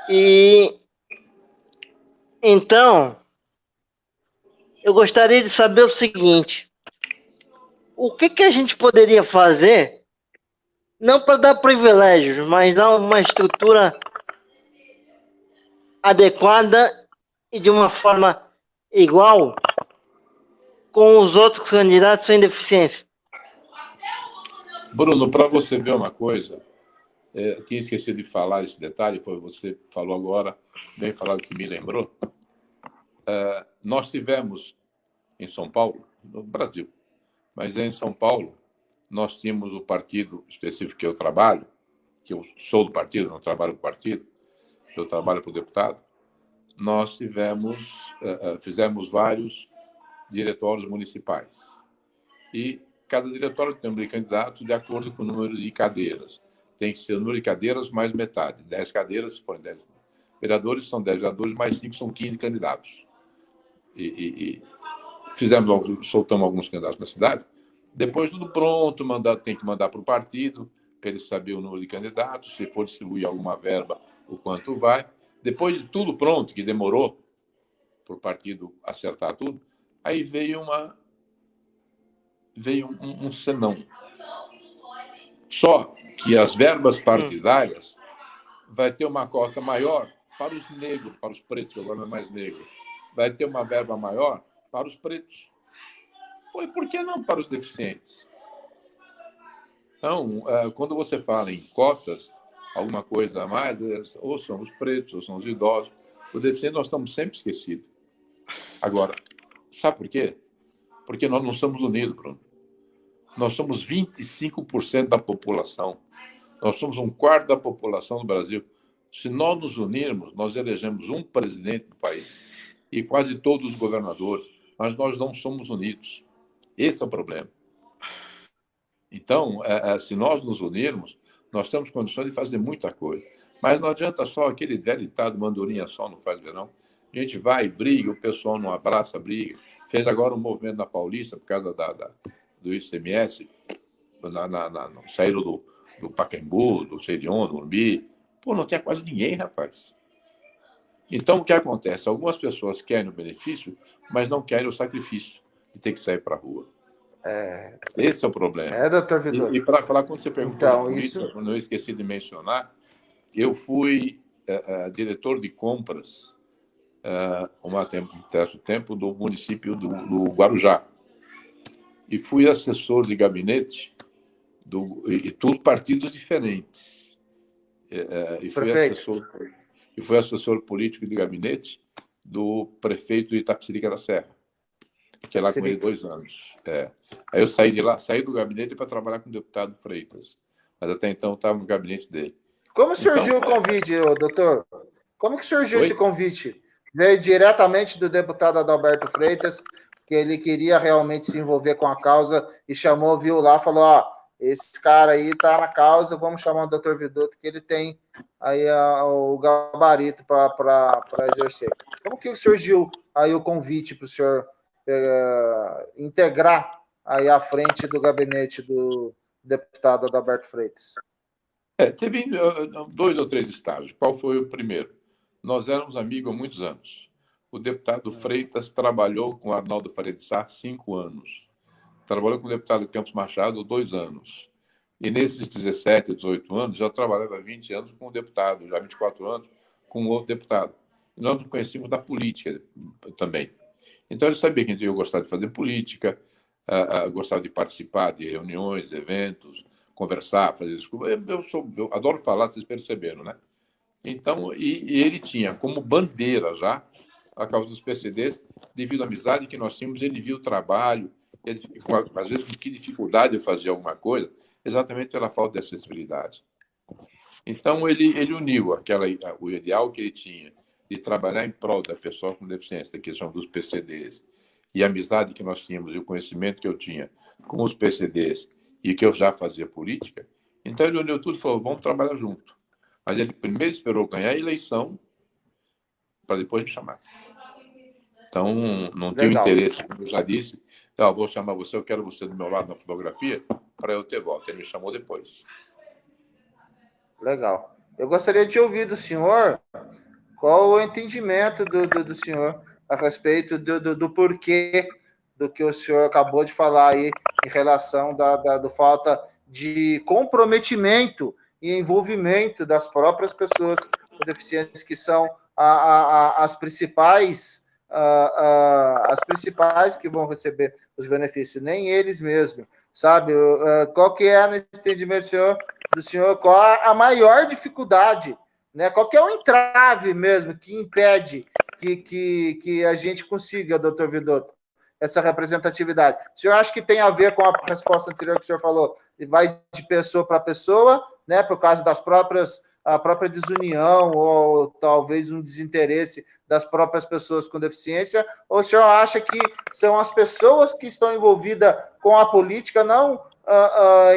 E então, eu gostaria de saber o seguinte: o que a gente poderia fazer, não para dar privilégios, mas dar uma estrutura adequada e de uma forma igual com os outros candidatos sem deficiência? Bruno, para você ver uma coisa, tinha esquecido de falar esse detalhe, foi você falou agora, bem falado que me lembrou. Nós tivemos em São Paulo, no Brasil, mas em São Paulo, nós tínhamos o partido específico que eu trabalho, que eu sou do partido, não trabalho para o partido, eu trabalho para o deputado. Nós fizemos vários diretórios municipais. E cada diretório tem um número de candidatos de acordo com o número de cadeiras. Tem que ser o número de cadeiras mais metade. 10 cadeiras, se forem 10 vereadores, são 10 vereadores, mais 5 são 15 candidatos. E soltamos alguns candidatos na cidade. Depois, tudo pronto, tem que mandar para o partido, para ele saber o número de candidatos, se for distribuir alguma verba, o quanto vai. Depois de tudo pronto, que demorou para o partido acertar tudo, aí veio um senão. Só que as verbas partidárias vai ter uma cota maior para os negros, para os pretos, agora não é mais negro. Vai ter uma verba maior para os pretos. Pô, e por que não para os deficientes? Então, quando você fala em cotas, alguma coisa a mais, ou são os pretos, ou são os idosos. Os deficientes nós estamos sempre esquecidos. Agora, sabe por quê? Porque nós não somos unidos, Bruno. Nós somos 25% da população. Nós somos 1/4 da população do Brasil. Se nós nos unirmos, nós elegemos um presidente do país e quase todos os governadores, mas nós não somos unidos. Esse é o problema. Então, se nós nos unirmos, nós temos condições de fazer muita coisa. Mas não adianta só aquele velho ditado, mandurinha só não faz verão. A gente vai, briga, o pessoal não abraça, briga. Fez agora um movimento na Paulista por causa do ICMS, saíram do Pacaembu, do Serion, do Morumbi. Pô, não tinha quase ninguém, rapaz. Então, o que acontece? Algumas pessoas querem o benefício, mas não querem o sacrifício de ter que sair para a rua. Esse é o problema. Doutor Vidotto. E para falar, quando você perguntou então, política, isso... quando eu esqueci de mencionar, eu fui diretor de compras um certo tempo do município do Guarujá. E fui assessor de gabinete e tudo partidos diferentes. E fui assessor político de gabinete do prefeito de Itapecerica da Serra, que é lá com ele 2 anos. Aí eu saí de lá, saí do gabinete para trabalhar com o deputado Freitas, mas até então estava no gabinete dele. Como surgiu o convite, doutor? Como que surgiu esse convite? Veio diretamente do deputado Adalberto Freitas, que ele queria realmente se envolver com a causa e chamou, viu lá, falou, esse cara aí está na causa, vamos chamar o doutor Vidotto, que ele tem aí o gabarito para exercer. Como que surgiu aí o convite para o senhor integrar aí à frente do gabinete do deputado Adalberto Freitas? Teve 2 ou 3 estágios. Qual foi o primeiro? Nós éramos amigos há muitos anos. O deputado Freitas trabalhou com Arnaldo Faria de Sá 5 anos. Trabalhou com o deputado Campos Machado 2 anos. E nesses 17, 18 anos, já trabalhava há 20 anos com o deputado, já 24 anos com outro deputado. E nós nos conhecíamos da política também. Então, ele sabia que eu gostava de fazer política, gostava de participar de reuniões, eventos, conversar, fazer desculpa. Eu adoro falar, vocês perceberam, né? Então, e ele tinha como bandeira já a causa dos PCDs, devido à amizade que nós tínhamos, ele via o trabalho, às vezes com que dificuldade eu fazia alguma coisa, exatamente pela falta de acessibilidade. Então, ele uniu o ideal que ele tinha de trabalhar em prol da pessoa com deficiência, que são dos PCDs, e a amizade que nós tínhamos e o conhecimento que eu tinha com os PCDs e que eu já fazia política. Então, ele uniu tudo e falou, vamos trabalhar junto. Mas ele primeiro esperou ganhar a eleição para depois me chamar. Então, não tinha interesse, como eu já disse. Então, vou chamar você, eu quero você do meu lado na fotografia para eu ter voto. Ele me chamou depois. Legal. Eu gostaria de ouvir do senhor qual o entendimento do senhor a respeito do porquê do que o senhor acabou de falar aí em relação da falta de comprometimento e envolvimento das próprias pessoas com deficiências, que são as principais que vão receber os benefícios, nem eles mesmos, sabe? Qual que é, no entendimento do senhor, qual a maior dificuldade, né? Qual que é o entrave mesmo que impede que a gente consiga, doutor Vidotto, essa representatividade? O senhor acha que tem a ver com a resposta anterior que o senhor falou, e vai de pessoa para pessoa, né, por causa a própria desunião ou talvez um desinteresse das próprias pessoas com deficiência, ou o senhor acha que são as pessoas que estão envolvidas com a política, não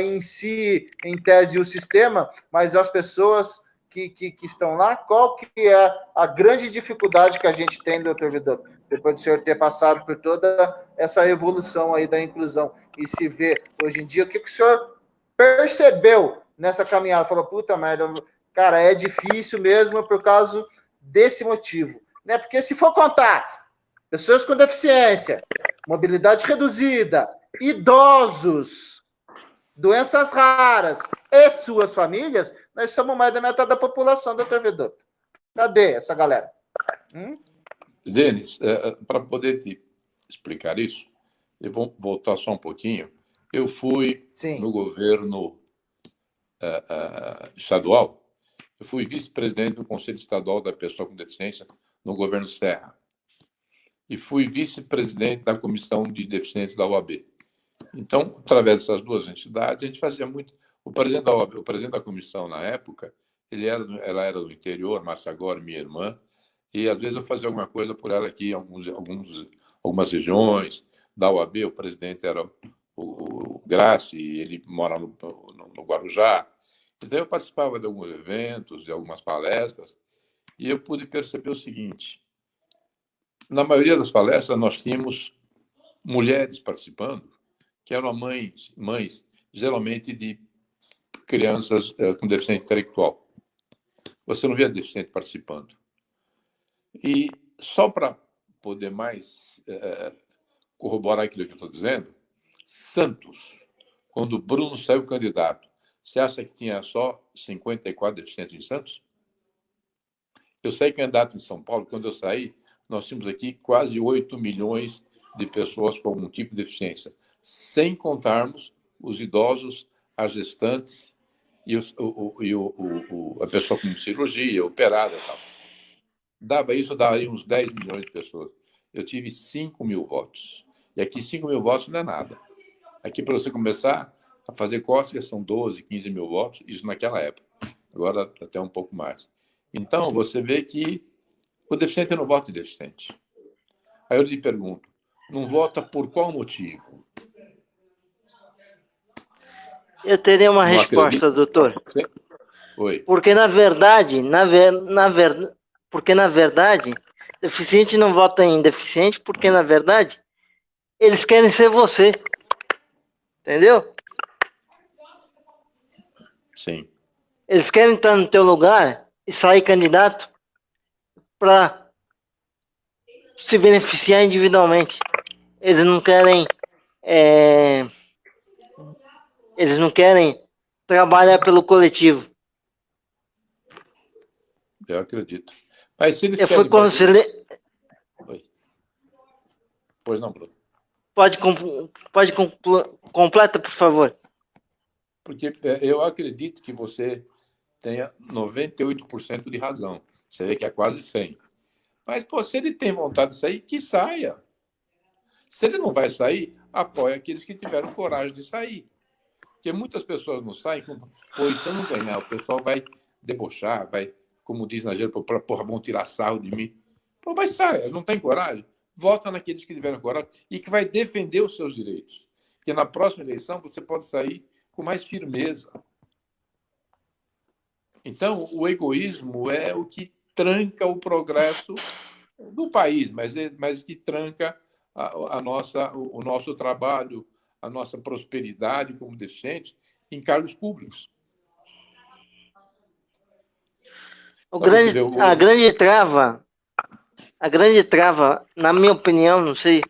em si, em tese, o sistema, mas as pessoas que estão lá? Qual que é a grande dificuldade que a gente tem, doutor Vidotto, depois do senhor ter passado por toda essa evolução aí da inclusão e se ver hoje em dia? O que o senhor percebeu nessa caminhada? Falou, puta merda, cara, é difícil mesmo por causa desse motivo, né? Porque se for contar pessoas com deficiência, mobilidade reduzida, idosos, doenças raras e suas famílias, nós somos mais da metade da população, doutor Vidotto. Cadê essa galera? Denis, para poder te explicar isso, eu vou voltar só um pouquinho. Eu fui no governo estadual, eu fui vice-presidente do Conselho Estadual da Pessoa com Deficiência no governo Serra. E fui vice-presidente da Comissão de Deficientes da OAB. Então, através dessas duas entidades, a gente fazia muito... O presidente da OAB, o presidente da comissão, na época, ela era do interior, Márcia Agora, minha irmã, e às vezes eu fazia alguma coisa por ela aqui, algumas regiões. Da UAB, o presidente era o Graci, ele mora no Guarujá. Então eu participava de alguns eventos, de algumas palestras, e eu pude perceber o seguinte: na maioria das palestras nós tínhamos mulheres participando, que eram mães geralmente de crianças com deficiência intelectual. Você não via deficiente participando. E só para poder mais corroborar aquilo que eu estou dizendo, Santos, quando o Bruno saiu candidato, você acha que tinha só 54 deficientes em Santos? Eu saí candidato em São Paulo, quando eu saí, nós tínhamos aqui quase 8 milhões de pessoas com algum tipo de deficiência, sem contarmos os idosos, as gestantes e a pessoa com cirurgia, operada e tal. Daria uns 10 milhões de pessoas. Eu tive 5 mil votos. E aqui 5 mil votos não é nada. Aqui, para você começar a fazer cócegas, são 12, 15 mil votos, isso naquela época. Agora, até um pouco mais. Então, você vê que o deficiente não vota em deficiente. Aí eu lhe pergunto, não vota por qual motivo? Eu teria uma resposta, doutor. Oi. Porque, na verdade, deficiente não vota em deficiente, porque, na verdade, eles querem ser você. Entendeu? Sim. Eles querem estar no teu lugar e sair candidato para se beneficiar individualmente. Eles não querem trabalhar pelo coletivo. Eu acredito. Mas se eles Eu fui conselheiro. Oi. Pois não, Bruno. Completa, por favor. Porque eu acredito que você tenha 98% de razão. Você vê que é quase 100%. Mas, se ele tem vontade de sair, que saia. Se ele não vai sair, apoia aqueles que tiveram coragem de sair. Porque muitas pessoas não saem, pois se eu não ganhar, o pessoal vai debochar, vai, como diz na gíria, vão tirar sarro de mim. Mas saia, não tem coragem? Vota naqueles que tiveram coragem e que vai defender os seus direitos. Porque na próxima eleição você pode sair com mais firmeza. Então, o egoísmo é o que tranca o progresso do país, mas que tranca o nosso trabalho, a nossa prosperidade como deficientes em cargos públicos. A grande trava, na minha opinião, não sei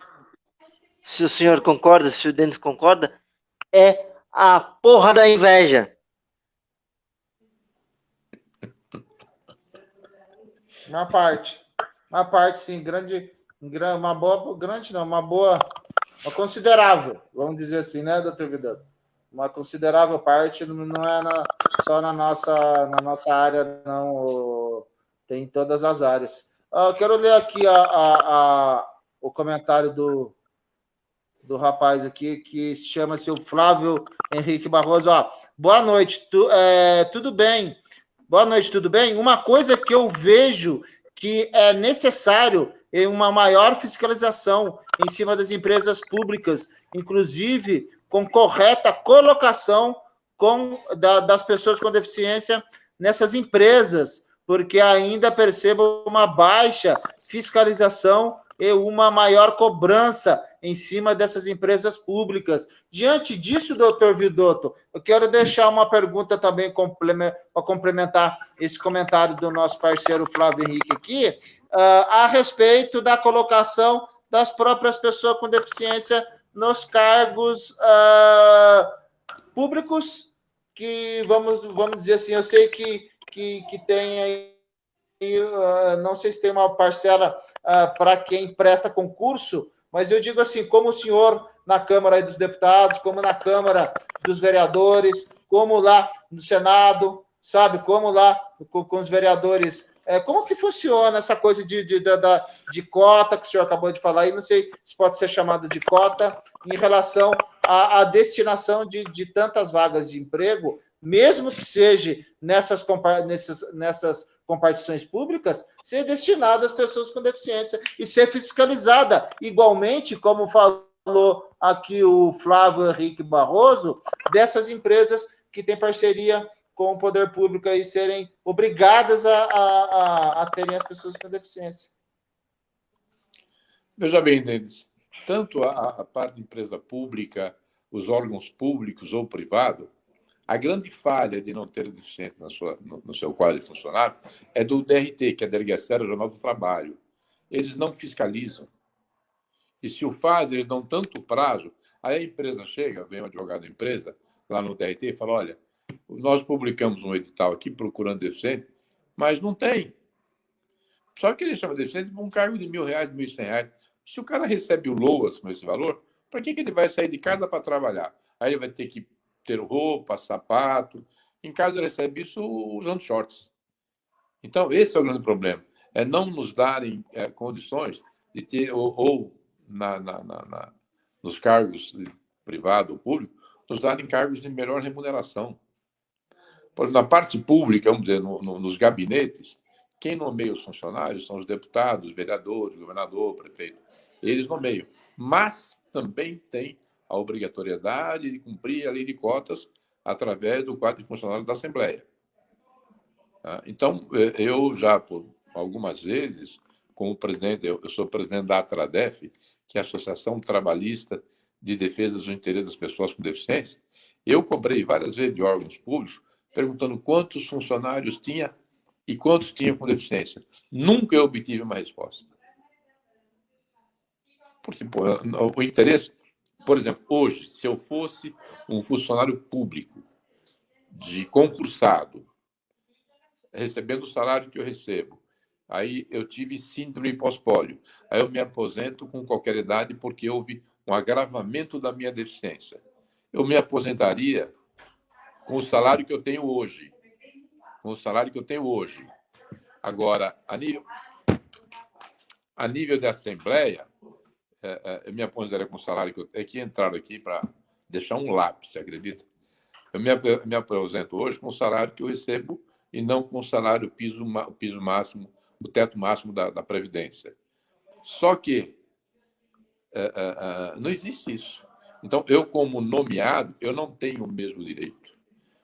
se o senhor concorda, se o Denis concorda, é a porra da inveja. Uma parte, sim, uma considerável, vamos dizer assim, né, doutor Vidal? Uma considerável parte, não é só na nossa área, não, tem em todas as áreas. Eu quero ler aqui o comentário do rapaz aqui, que chama-se o Flávio Henrique Barroso. Boa noite, tudo bem? Boa noite, tudo bem? Uma coisa que eu vejo que é necessário é uma maior fiscalização em cima das empresas públicas, inclusive com correta colocação das pessoas com deficiência nessas empresas, porque ainda percebo uma baixa fiscalização e uma maior cobrança em cima dessas empresas públicas. Diante disso, doutor Vidotto, eu quero deixar uma pergunta também para complementar esse comentário do nosso parceiro Flávio Henrique aqui, a respeito da colocação das próprias pessoas com deficiência nos cargos públicos, que, vamos dizer assim, eu sei que tem aí, não sei se tem uma parcela para quem presta concurso, mas eu digo assim, como o senhor na Câmara dos Deputados, como na Câmara dos Vereadores, como lá no Senado, sabe, como lá com os vereadores, como que funciona essa coisa de cota, que o senhor acabou de falar aí, não sei se pode ser chamada de cota, em relação à destinação de tantas vagas de emprego mesmo que seja nessas compartições públicas, ser destinada às pessoas com deficiência e ser fiscalizada igualmente, como falou aqui o Flávio Henrique Barroso, dessas empresas que têm parceria com o poder público e serem obrigadas a terem as pessoas com deficiência. Veja bem, Denis, tanto a parte de empresa pública, os órgãos públicos ou privado, a grande falha de não ter deficiente no seu quadro de funcionário é do DRT, que é a Delegacia Regional do Trabalho. Eles não fiscalizam. E se o fazem, eles dão tanto prazo, aí a empresa chega, vem um advogado da empresa, lá no DRT, e fala, olha, nós publicamos um edital aqui procurando deficiente, mas não tem. Só que ele chama de deficiente por um cargo de R$1.000, R$1.100. Se o cara recebe o LOAS com esse valor, para que ele vai sair de casa para trabalhar? Aí ele vai ter que ter roupa, sapato. Em casa ele recebe isso usando shorts. Então, esse é o grande problema. É não nos darem condições de ter, nos cargos privado ou público, nos darem cargos de melhor remuneração. Na parte pública, vamos dizer, nos gabinetes, quem nomeia os funcionários são os deputados, vereadores, governador, prefeito. Eles nomeiam. Mas também tem a obrigatoriedade de cumprir a lei de cotas através do quadro de funcionários da Assembleia. Então, eu já, por algumas vezes, como presidente, eu sou presidente da ATRADEF, que é a Associação Trabalhista de Defesa dos Interesses das Pessoas com Deficiência, eu cobrei várias vezes de órgãos públicos perguntando quantos funcionários tinha e quantos tinham com deficiência. Nunca eu obtive uma resposta. Porque o interesse... Por exemplo, hoje, se eu fosse um funcionário público de concursado, recebendo o salário que eu recebo, aí eu tive síndrome pós-pólio, aí eu me aposento com qualquer idade porque houve um agravamento da minha deficiência. Eu me aposentaria com o salário que eu tenho hoje. Com o salário que eu tenho hoje. Agora, a nível de Assembleia, eu me aposentaria com o salário que eu tenho. É que entraram aqui para deixar um lápis, você acredita? Eu me aposento hoje com o salário que eu recebo e não com o salário piso máximo, o teto máximo da Previdência. Só que não existe isso. Então, eu, como nomeado, eu não tenho o mesmo direito.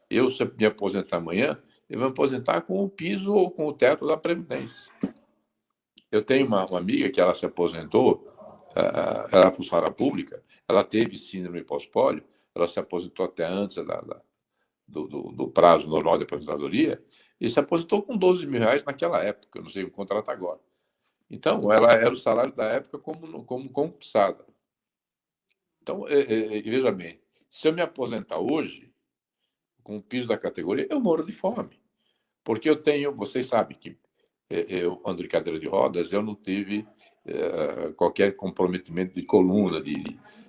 Eu, se me aposentar amanhã, eu vou me aposentar com o piso ou com o teto da Previdência. Eu tenho uma amiga que ela se aposentou, ela é funcionária pública, ela teve síndrome pós-pólio, ela se aposentou até antes do prazo normal de aposentadoria e se aposentou com R$12.000 naquela época, eu não sei o contrato agora. Então, ela era o salário da época como concursada. Então, veja bem, se eu me aposentar hoje, com o piso da categoria, eu morro de fome. Porque eu tenho, vocês sabem que eu ando de cadeira de rodas, eu não tive qualquer comprometimento de coluna.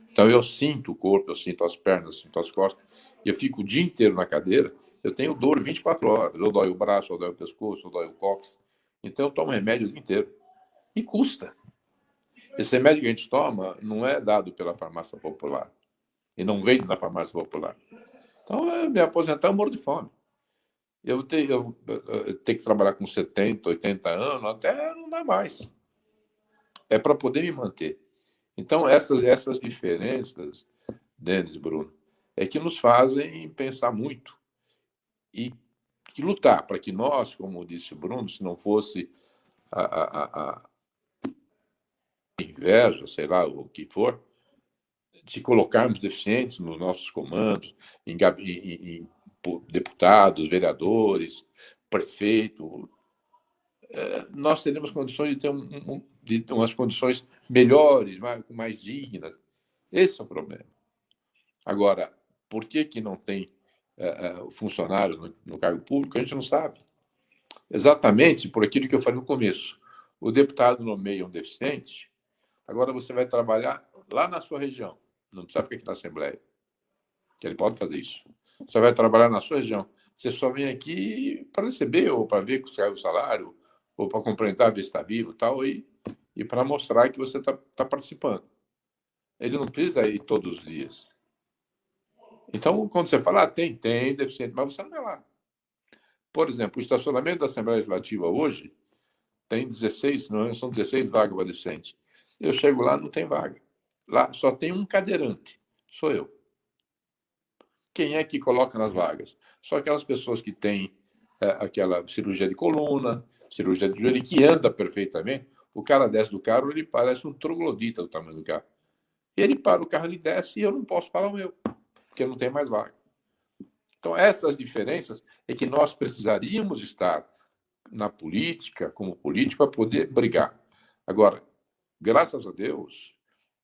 Então, eu sinto o corpo, eu sinto as pernas, eu sinto as costas, e eu fico o dia inteiro na cadeira, eu tenho dor 24 horas. Eu dói o braço, eu dói o pescoço, eu dói o cóccix. Então, eu tomo remédio o dia inteiro. E custa. Esse remédio que a gente toma não é dado pela farmácia popular. E não vende na farmácia popular. Então, eu me aposentar, eu morro de fome. Eu tenho que trabalhar com 70, 80 anos, até não dá mais. É para poder me manter. Então, essas diferenças, Denis e Bruno, é que nos fazem pensar muito e lutar para que nós, como disse o Bruno, se não fosse a inveja, sei lá, o que for, de colocarmos deficientes nos nossos comandos, em deputados, vereadores, prefeito, nós teremos condições de ter umas condições melhores, mais dignas. Esse é o problema. Agora, por que não tem funcionários no cargo público? A gente não sabe. Exatamente por aquilo que eu falei no começo. O deputado nomeia um deficiente, agora você vai trabalhar lá na sua região. Não precisa ficar aqui na Assembleia. Ele pode fazer isso. Você vai trabalhar na sua região. Você só vem aqui para receber, ou para ver que sai o salário, ou para complementar, ver se está vivo tal, e para mostrar que você está participando. Ele não precisa ir todos os dias. Então, quando você fala, tem deficiente, mas você não vai lá. Por exemplo, o estacionamento da Assembleia Legislativa hoje tem 16, não são 16 vagas para deficiente. Eu chego lá, não tem vaga. Lá só tem um cadeirante, sou eu. Quem é que coloca nas vagas? Só aquelas pessoas que têm aquela cirurgia de coluna, cirurgia de joelho, que anda perfeitamente. O cara desce do carro, ele parece um troglodita do tamanho do carro. Ele para o carro, ele desce e eu não posso parar o meu, porque não tem mais vaga. Então, essas diferenças é que nós precisaríamos estar na política, como político, para poder brigar. Agora, graças a Deus,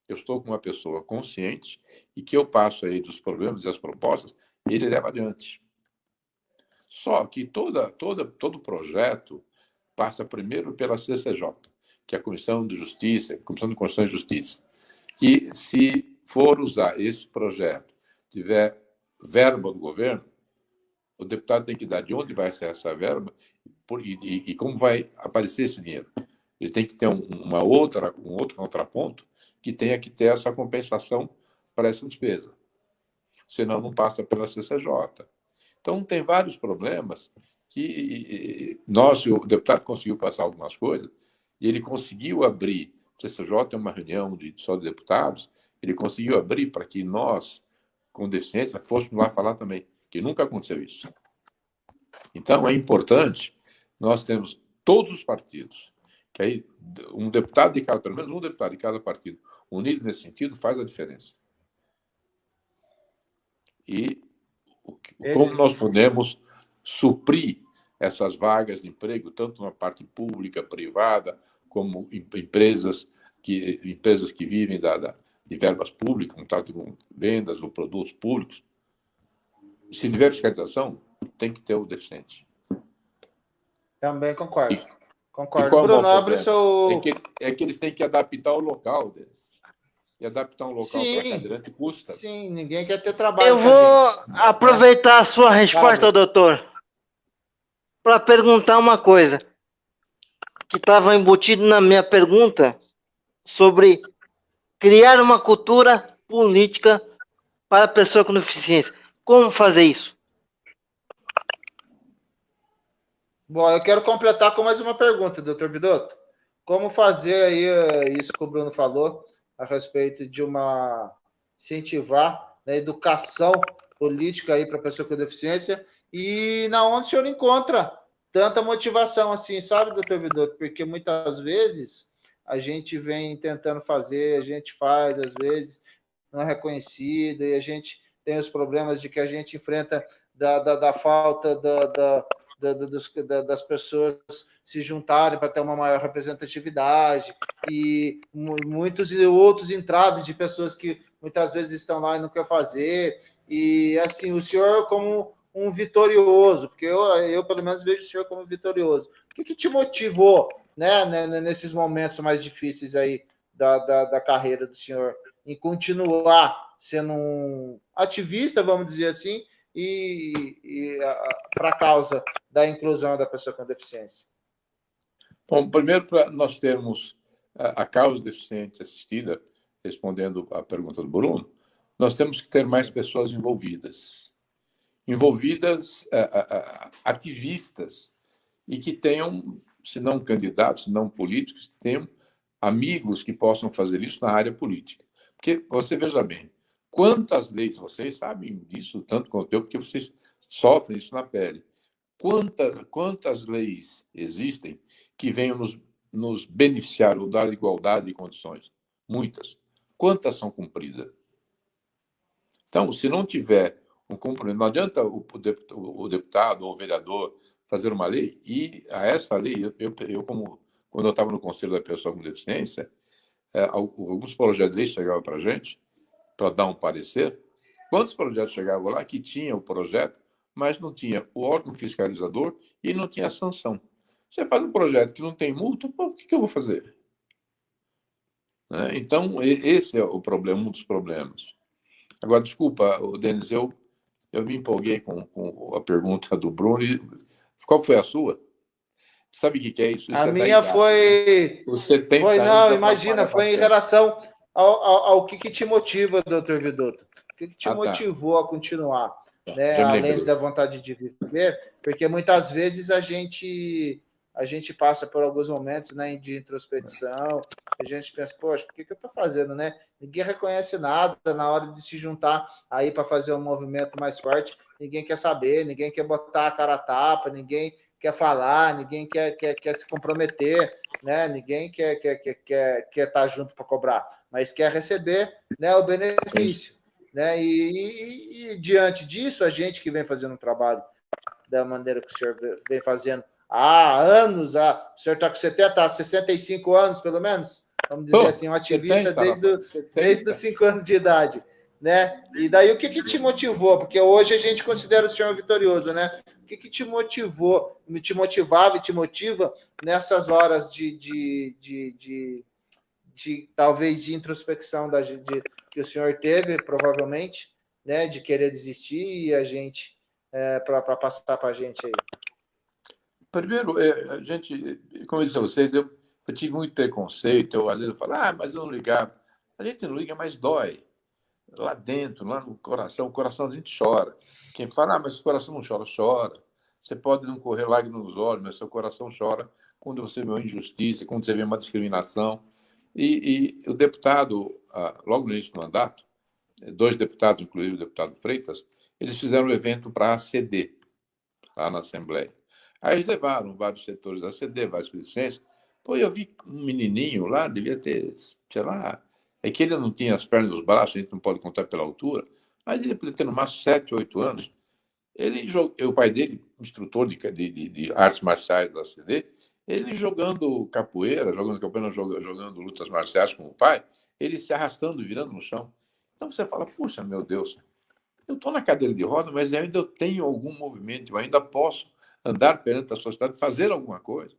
eu estou com uma pessoa consciente e que eu passo aí dos problemas e das propostas, ele leva adiante. Só que todo projeto passa primeiro pela CCJ, que é a Comissão de Justiça, Comissão de Constituição e Justiça, que se for usar esse projeto, tiver verba do governo, o deputado tem que dar de onde vai ser essa verba e como vai aparecer esse dinheiro. Ele tem que ter um outro contraponto que tenha que ter essa compensação para essa despesa. Senão não passa pela CCJ. Então, tem vários problemas que o deputado conseguiu passar algumas coisas e ele conseguiu abrir. O CCJ é uma reunião só de deputados, ele conseguiu abrir para que nós, com deficiência, fôssemos lá falar também, que nunca aconteceu isso. Então, é importante nós temos todos os partidos, que aí pelo menos um deputado de cada partido, unido nesse sentido, faz a diferença. E como nós podemos suprir essas vagas de emprego, tanto na parte pública, privada, como empresas que vivem de verbas públicas, com vendas ou produtos públicos. Se tiver fiscalização, tem que ter o deficiente. Também concordo. E Bruno, abre o seu... É que eles têm que adaptar o local deles. E adaptar um local para cadeirante custa. Sim, ninguém quer ter trabalho. Eu vou aproveitar a sua resposta, doutor, para perguntar uma coisa que estava embutido na minha pergunta sobre criar uma cultura política para a pessoa com deficiência. Como fazer isso? Bom, eu quero completar com mais uma pergunta, doutor Vidotto. Como fazer aí isso que o Bruno falou a respeito de incentivar a educação política aí para a pessoa com deficiência e na onde o senhor encontra tanta motivação assim, sabe, doutor Vidotto? Porque muitas vezes a gente vem tentando fazer, a gente faz, às vezes não é reconhecido e a gente tem os problemas de que a gente enfrenta da falta das pessoas se juntarem para ter uma maior representatividade e muitos outros entraves de pessoas que muitas vezes estão lá e não querem fazer. E, assim, o senhor como um vitorioso, porque eu pelo menos vejo o senhor como vitorioso. O que te motivou, né, nesses momentos mais difíceis aí da carreira do senhor em continuar sendo um ativista, vamos dizer assim, para a causa da inclusão da pessoa com deficiência? Bom, primeiro, para nós termos a causa deficiente assistida, respondendo à pergunta do Bruno, nós temos que ter mais pessoas envolvidas, ativistas, e que tenham, se não candidatos, se não políticos, que tenham amigos que possam fazer isso na área política. Porque, você veja bem, quantas leis, vocês sabem disso tanto quanto eu, porque vocês sofrem isso na pele. Quantas leis existem que venham nos beneficiar ou dar igualdade de condições? Muitas. Quantas são cumpridas? Então, se não tiver um cumprimento, não adianta o deputado ou o vereador fazer uma lei, e a essa lei, quando eu estava no Conselho da Pessoa com Deficiência, alguns projetos de lei chegavam para a gente, para dar um parecer. Quantos projetos chegavam lá que tinha o projeto, mas não tinha o órgão fiscalizador e não tinha a sanção? Você faz um projeto que não tem multa, o que eu vou fazer? Então, esse é o problema, um dos problemas. Agora, desculpa, Denis, eu me empolguei com a pergunta do Bruno. Qual foi a sua? Sabe o que é isso? A minha foi... Não, imagina, foi em relação ao que te motiva, doutor Vidotto. que te motivou a continuar? Né? Além da vontade de viver, porque muitas vezes a gente passa por alguns momentos, né, de introspecção, a gente pensa, poxa, por que eu estou fazendo, né? Ninguém reconhece nada na hora de se juntar aí para fazer um movimento mais forte, ninguém quer saber, ninguém quer botar a cara a tapa, ninguém quer falar, ninguém quer se comprometer, né? Ninguém quer estar junto para cobrar, mas quer receber, né, o benefício. Né? E diante disso, a gente que vem fazendo um trabalho da maneira que o senhor vem fazendo há anos, o senhor está com 65 anos, pelo menos, vamos dizer assim, um ativista 70, desde os 5 anos de idade. Né? E daí o que te motivou? Porque hoje a gente considera o senhor vitorioso, né? O que te motivou, te motivava e te motiva nessas horas talvez de introspecção que o senhor teve, provavelmente, né, de querer desistir e a gente, para passar para a gente aí? Primeiro, a gente, como eu disse a vocês, eu tive muito preconceito, às vezes eu falo, mas eu não ligava. A gente não liga, mas dói. Lá dentro, lá no coração, o coração a gente chora. Quem fala, mas o coração não chora, chora. Você pode não correr lágrimas nos olhos, mas seu coração chora quando você vê uma injustiça, quando você vê uma discriminação. E o deputado, logo no início do mandato, 2 deputados, inclusive o deputado Freitas, eles fizeram um evento para a ACD, lá na Assembleia. Aí eles levaram vários setores da ACD, vários licenças. Pô, eu vi um menininho lá, devia ter, sei lá, é que ele não tinha as pernas e os braços, a gente não pode contar pela altura, mas ele podia ter no máximo 7, 8 anos. O pai dele, instrutor de artes marciais da ACD, ele jogando capoeira, jogando lutas marciais com o pai, ele se arrastando, virando no chão. Então você fala, puxa, meu Deus, eu estou na cadeira de roda, mas ainda eu tenho algum movimento, eu ainda posso andar perante a sociedade, fazer alguma coisa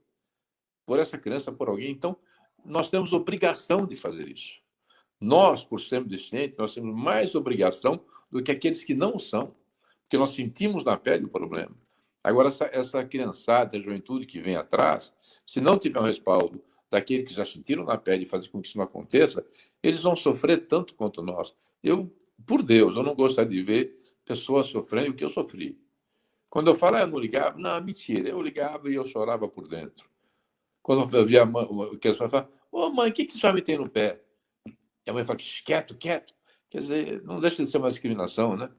por essa criança, por alguém. Então, nós temos obrigação de fazer isso. Nós, por sermos deficientes, nós temos mais obrigação do que aqueles que não são, porque nós sentimos na pele o problema. Agora, essa criançada, a juventude que vem atrás, se não tiver um respaldo daqueles que já sentiram na pele e fazer com que isso não aconteça, eles vão sofrer tanto quanto nós. Por Deus, eu não gostaria de ver pessoas sofrendo o que eu sofri. Quando eu falo, eu não ligava, não, mentira, eu ligava e eu chorava por dentro. Quando eu via a pessoa falar, mãe, o que você vai meter no pé? E a mãe fala, quieto. Quer dizer, não deixa de ser uma discriminação, né?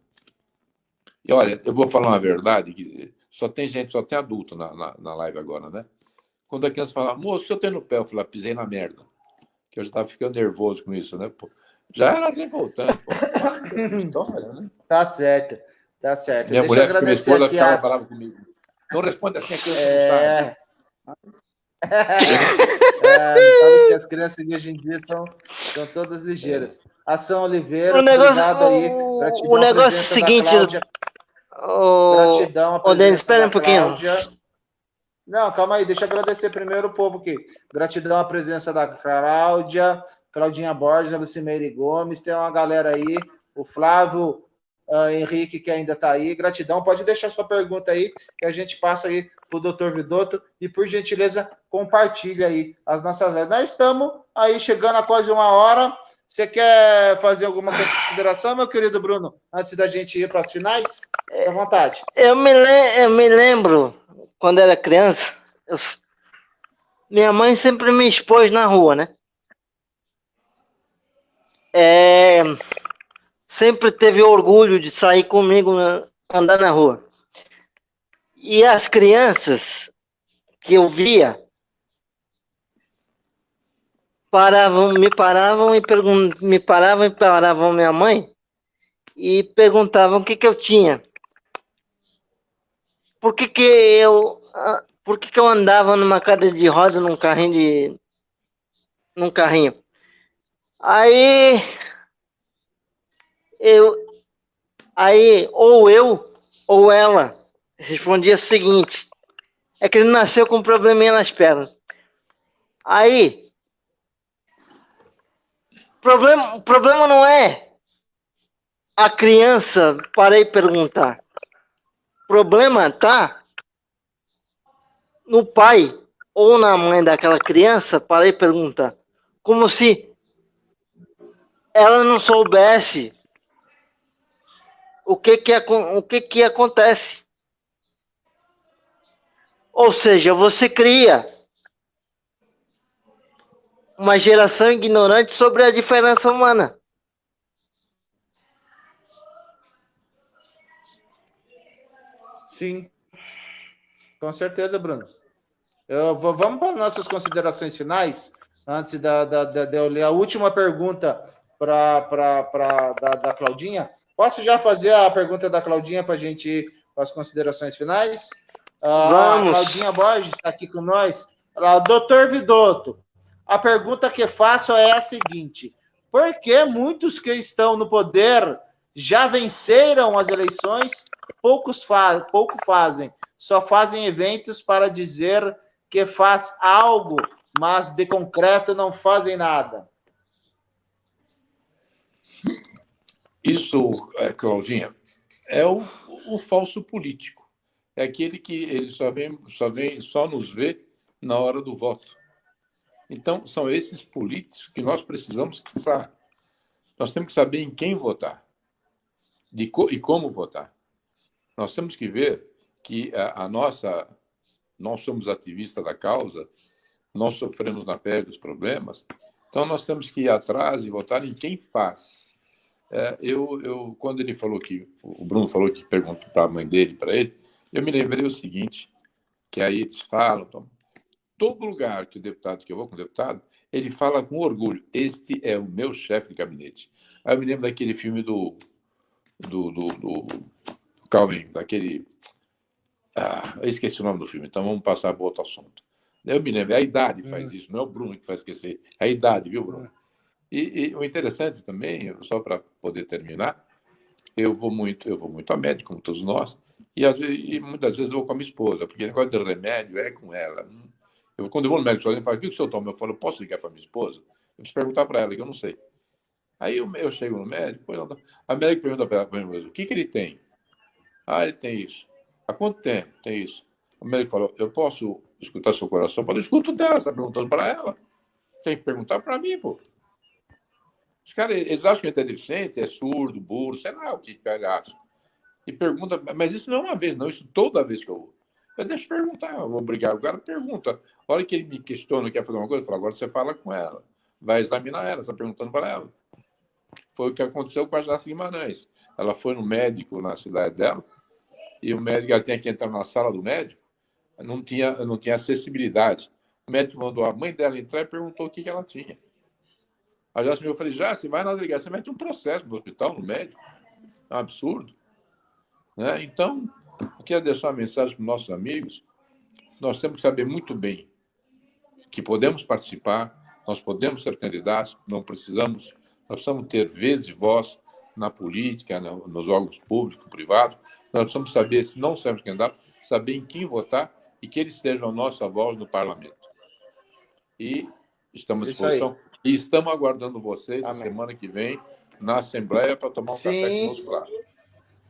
E olha, eu vou falar uma verdade, que só tem adulto na live agora, né? Quando a criança fala, moço, eu tenho no pé, eu falo, pisei na merda. Que eu já estava ficando nervoso com isso, né? Pô, já era revoltante. Pô, história, né? Tá certo. Minha esposa ficava brava comigo. Não responde assim, a criança não sabe. Sabe que as crianças de hoje em dia são todas ligeiras. Ação Oliveira, obrigado aí. Gratidão, o negócio é o seguinte... Gratidão, Denis, espera um pouquinho. Não, calma aí, deixa eu agradecer primeiro o povo aqui. Gratidão à presença da Cláudia, Claudinha Borges, a Lucimeire Gomes, tem uma galera aí, o Flávio Henrique, que ainda está aí. Gratidão, pode deixar sua pergunta aí, que a gente passa aí para o doutor Vidotto, e por gentileza, compartilha aí as nossas lives. Nós estamos aí chegando a quase 1 hora. Você quer fazer alguma consideração, meu querido Bruno, antes da gente ir para as finais? Fique à vontade. Eu me lembro, quando era criança, minha mãe sempre me expôs na rua, né? Sempre teve orgulho de sair comigo, andar na rua. E as crianças que eu via me paravam minha mãe e perguntavam o que eu tinha. Por que eu andava numa cadeira de roda num carrinho? Aí ou eu ou ela respondia o seguinte: é que ele nasceu com um probleminha nas pernas. Aí o problema não é a criança parar e perguntar. O problema tá no pai ou na mãe daquela criança parar e perguntar. Como se ela não soubesse o que acontece. Ou seja, você cria uma geração ignorante sobre a diferença humana. Sim, com certeza, Bruno. Vamos para nossas considerações finais, antes de eu ler a última pergunta da Claudinha. Posso já fazer a pergunta da Claudinha para a gente ir para as considerações finais? A Claudinha Borges está aqui com nós. Doutor Vidotto, a pergunta que faço é a seguinte: por que muitos que estão no poder já venceram as eleições, pouco fazem, só fazem eventos para dizer que faz algo, mas de concreto não fazem nada? Isso, Claudinha, é o falso político. É aquele que ele só nos vê na hora do voto. Então, são esses políticos que nós precisamos pensar. Nós temos que saber em quem votar e como votar. Nós temos que ver que nós somos ativistas da causa, nós sofremos na pele os problemas, então nós temos que ir atrás e votar em quem faz. Quando ele falou o Bruno falou que perguntou para a mãe dele, para ele, eu me lembrei o seguinte, que aí eles falam, todo lugar que eu vou com o deputado, ele fala com orgulho, este é o meu chefe de gabinete. Aí eu me lembro daquele filme do Calvin, daquele... eu esqueci o nome do filme, então vamos passar para outro assunto. Eu me lembro, a idade faz isso, não é o Bruno que faz esquecer, é a idade, viu, Bruno? E o interessante também, só para poder terminar, eu vou muito a médico, como todos nós, e muitas vezes eu vou com a minha esposa, porque o negócio de remédio é com ela. Quando eu vou no médico, ele fala: o que o senhor toma? Eu falo: posso ligar para minha esposa? Eu preciso perguntar para ela, que eu não sei. Aí eu chego no médico, a médica pergunta para ela: o que ele tem? Ele tem isso. Há quanto tempo tem isso? O médico falou: eu posso escutar seu coração? Eu falo: escuto dela, você está perguntando para ela. Tem que perguntar para mim, pô. Os caras, eles acham que é deficiente, é surdo, burro, sei lá o que ele acha. E pergunta, mas isso não é uma vez, não, isso toda vez que eu vou. Eu deixo perguntar, eu vou brigar. O cara pergunta. A hora que ele me questiona, quer fazer uma coisa, eu falo: agora você fala com ela. Vai examinar ela, está perguntando para ela. Foi o que aconteceu com a Jaci Guimarães. Ela foi no médico na cidade dela, e o médico, ela tinha que entrar na sala do médico, não tinha acessibilidade. O médico mandou a mãe dela entrar e perguntou o que ela tinha. A Jaci, eu falei: Jaci, vai na delegacia, você mete um processo no hospital, no médico. É um absurdo. Né? Então, eu quero deixar uma mensagem para os nossos amigos. Nós temos que saber muito bem que podemos participar, nós podemos ser candidatos, nós precisamos ter vez e voz na política, nos órgãos públicos, privados. Nós precisamos saber, se não sermos candidatos, saber em quem votar e que eles sejam a nossa voz no parlamento. E estamos à disposição. E estamos aguardando vocês na semana que vem na Assembleia para tomar um café conosco lá.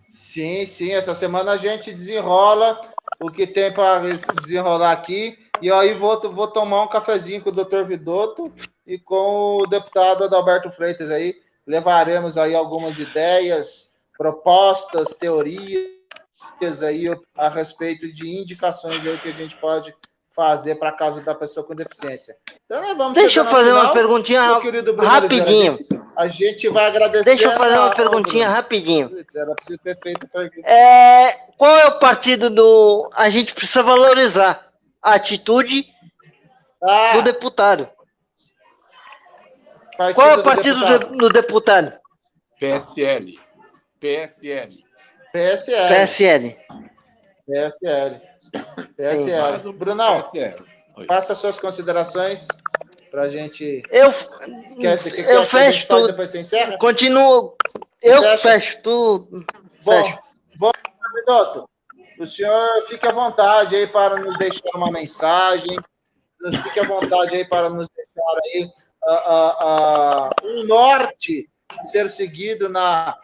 Sim, essa semana a gente desenrola o que tem para desenrolar aqui, e aí vou tomar um cafezinho com o doutor Vidotto e com o deputado Adalberto Freitas aí, levaremos aí algumas ideias, propostas, teorias aí a respeito de indicações aí que a gente pode fazer para a causa da pessoa com deficiência. Então, nós vamos Deixa eu fazer uma perguntinha rapidinho. A gente vai agradecer. Deixa eu fazer uma perguntinha rapidinho. Era preciso ter feito a pergunta. Qual é o partido do... A gente precisa valorizar a atitude do deputado. Qual é o partido do deputado? PSL. Brunão, faça suas considerações para a gente... Eu fecho tudo. Depois você encerra? Continuo. Fecho tudo. Bom, Vidotto, o senhor fique à vontade aí para nos deixar uma mensagem, fique à vontade aí para nos deixar aí um norte a ser seguido na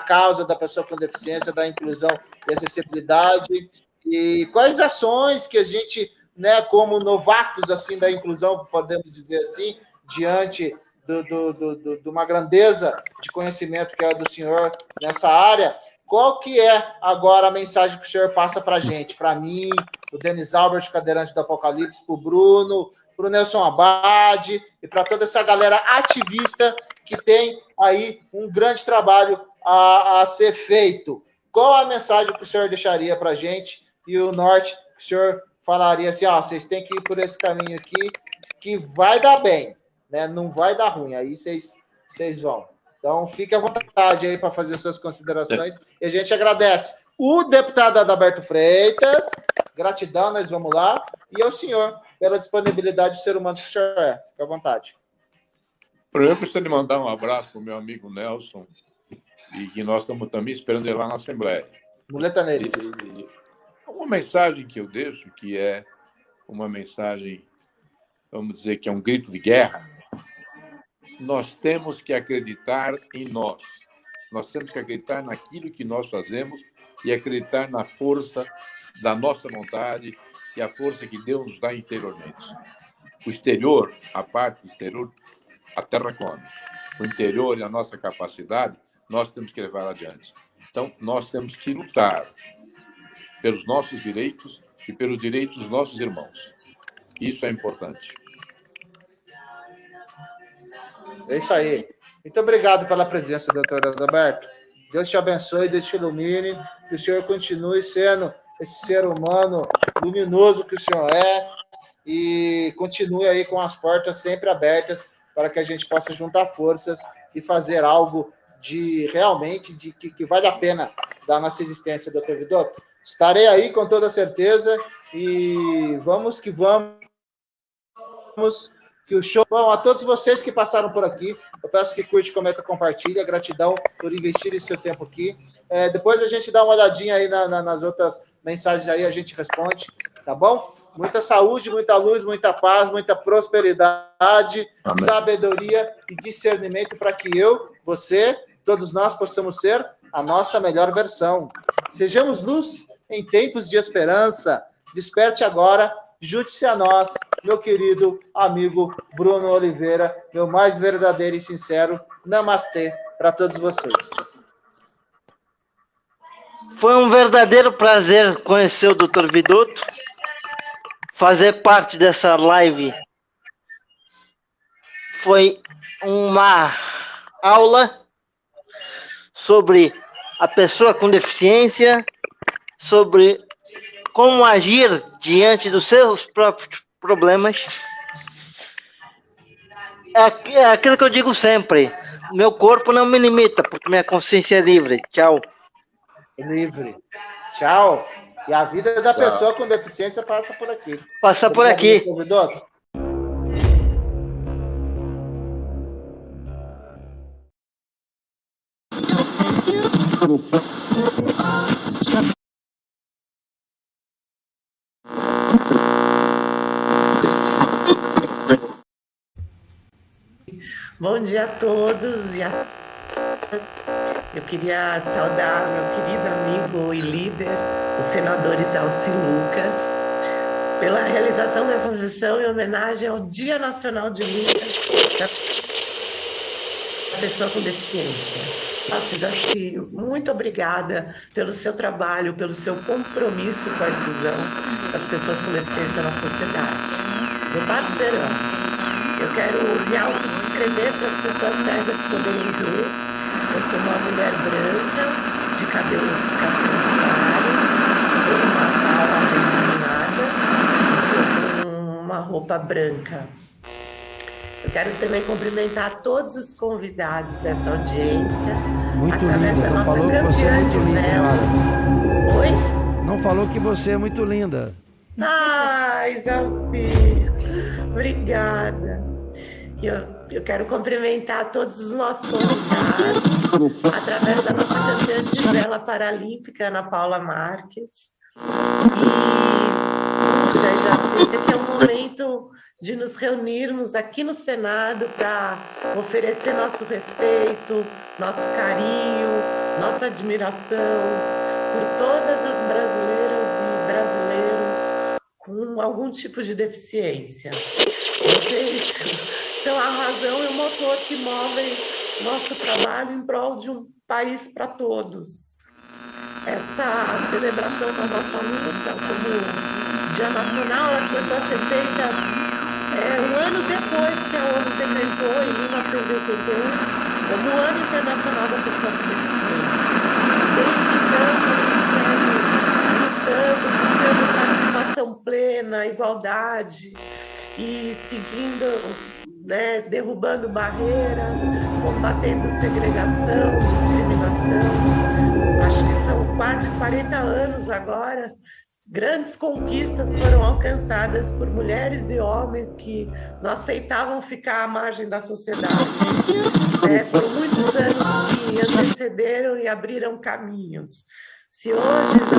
causa da pessoa com deficiência, da inclusão e acessibilidade, e quais ações que a gente, né, como novatos assim da inclusão, podemos dizer assim, diante de uma grandeza de conhecimento que é do senhor nessa área, qual que é agora a mensagem que o senhor passa para a gente? Para mim, o Denis Albert, cadeirante do Apocalipse, para o Bruno, para o Nelson Abad e para toda essa galera ativista que tem aí um grande trabalho a ser feito. Qual a mensagem que o senhor deixaria para a gente e o norte que o senhor falaria assim, vocês têm que ir por esse caminho aqui, que vai dar bem, né? Não vai dar ruim, aí vocês vão. Então, fique à vontade aí para fazer suas considerações e a gente agradece. O deputado Adalberto Freitas, gratidão, nós vamos lá, e ao senhor pela disponibilidade do ser humano que o senhor é. Fique à vontade. Primeiro, eu gostaria de mandar um abraço para o meu amigo Nelson, e que nós estamos também esperando ele lá na Assembleia. Muleta neles. Uma mensagem que eu deixo, que é uma mensagem, vamos dizer, que é um grito de guerra. Nós temos que acreditar em nós. Nós temos que acreditar naquilo que nós fazemos e acreditar na força da nossa vontade e a força que Deus nos dá interiormente. O exterior, a parte exterior, a terra come. O interior e a nossa capacidade, nós temos que levar adiante. Então, nós temos que lutar pelos nossos direitos e pelos direitos dos nossos irmãos. Isso é importante. É isso aí. Muito obrigado pela presença, doutor Adalberto. Deus te abençoe, Deus te ilumine, que o senhor continue sendo esse ser humano luminoso que o senhor é e continue aí com as portas sempre abertas para que a gente possa juntar forças e fazer algo de realmente que vale a pena da nossa existência, doutor Vidotto. Estarei aí com toda certeza e vamos que vamos. Que o show. Bom, a todos vocês que passaram por aqui, eu peço que curte, comenta, compartilha. Gratidão por investir esse seu tempo aqui. Depois a gente dá uma olhadinha aí nas outras mensagens aí, a gente responde, tá bom? Muita saúde, muita luz, muita paz, muita prosperidade, amém, sabedoria e discernimento para que eu, você, todos nós possamos ser a nossa melhor versão. Sejamos luz em tempos de esperança. Desperte agora. Junte-se a nós, meu querido amigo Bruno Oliveira, meu mais verdadeiro e sincero namastê para todos vocês. Foi um verdadeiro prazer conhecer o Dr. Vidotto, fazer parte dessa live. Foi uma aula sobre a pessoa com deficiência, sobre como agir diante dos seus próprios problemas. É aquilo que eu digo sempre. Meu corpo não me limita, porque minha consciência é livre. Tchau. Livre. Tchau. E a vida da pessoa com deficiência passa por aqui. Passa por aqui. Bom dia a todos e a todas. Eu queria saudar meu querido amigo e líder, o senador Isalci Lucas, pela realização dessa sessão em homenagem ao Dia Nacional de Luta da Pessoa com Deficiência. Nossa, Isalci, muito obrigada pelo seu trabalho, pelo seu compromisso com a inclusão das pessoas com deficiência na sociedade. Meu parceirão. Eu quero me autodescrever para as pessoas cegas poderem ver. Eu sou uma mulher branca, de cabelos castanhos claros, estou numa sala bem iluminada, com uma roupa branca. Eu quero também cumprimentar todos os convidados dessa audiência. Muito linda, não falou que você é muito linda. Oi? Não falou que você é muito linda. Ai, Isalci, obrigada. Eu quero cumprimentar todos os nossos convidados através da nossa campeã de vela paralímpica, Ana Paula Marques. Puxa, esse aqui é um momento de nos reunirmos aqui no Senado para oferecer nosso respeito, nosso carinho, nossa admiração por todas as brasileiras e brasileiros com algum tipo de deficiência. Vocês são a razão e o motor que movem nosso trabalho em prol de um país para todos. essa celebração da nossa luta como Dia Nacional, ela começou a ser feita um ano depois que a ONU decretou, em 1981, como o Ano Internacional da Pessoa com Deficiência. Desde então, a gente segue lutando, buscando participação plena, igualdade e seguindo, né, derrubando barreiras, combatendo segregação, discriminação. Acho que são quase 40 anos agora. Grandes conquistas foram alcançadas por mulheres e homens que não aceitavam ficar à margem da sociedade. Foram muitos anos que antecederam e abriram caminhos. Se hoje, eu sou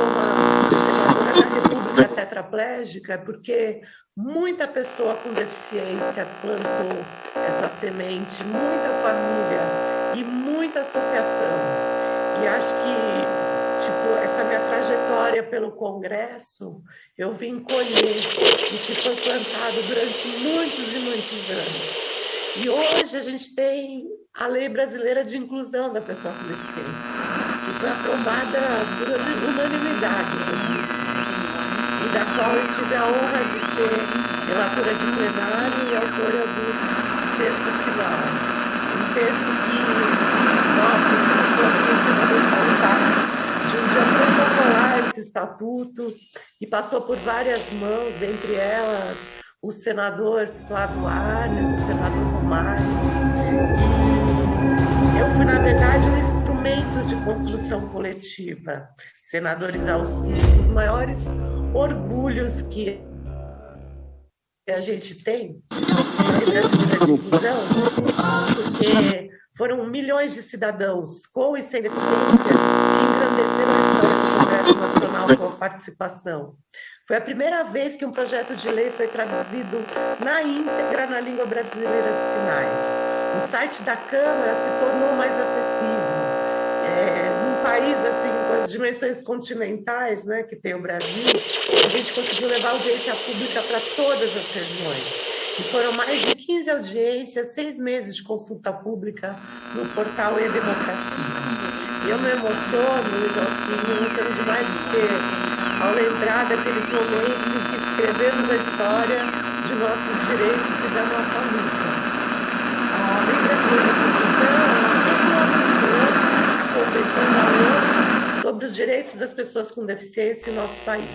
uma senadora da República tetraplégica, é porque muita pessoa com deficiência plantou essa semente, muita família e muita associação. E acho que essa minha trajetória pelo Congresso, eu vim colher o que foi plantado durante muitos e muitos anos. E hoje a gente tem a Lei Brasileira de Inclusão da Pessoa com Deficiência, que foi aprovada por unanimidade em 2020, e da qual eu tive a honra de ser relatora de plenário e autora do texto final. Um texto que, nossa, se não fosse o senador Paulo de um dia protocolar esse estatuto, e passou por várias mãos, dentre elas o senador Flávio Arnes, o senador Romário, e eu fui, na verdade, um instrumento de construção coletiva. Senadores Alci, os maiores orgulhos que a gente tem na Lei Brasileira de Inclusão, porque foram milhões de cidadãos com e sem deficiência que engrandeceram a história do Congresso Nacional com a participação. Foi a primeira vez que um projeto de lei foi traduzido na íntegra na língua brasileira de sinais. O site da Câmara se tornou mais acessível. Num país assim, com as dimensões continentais, né, que tem o Brasil, a gente conseguiu levar a audiência pública para todas as regiões. E foram mais de 15 audiências, 6 meses de consulta pública no portal E-Democracia. E eu me emociono, me emociono demais, porque ao lembrar daqueles momentos em que escrevemos a história de nossos direitos e da nossa luta. A Lei Brasileira de Inclusão, a Convenção da ONU sobre os direitos das pessoas com deficiência em nosso país,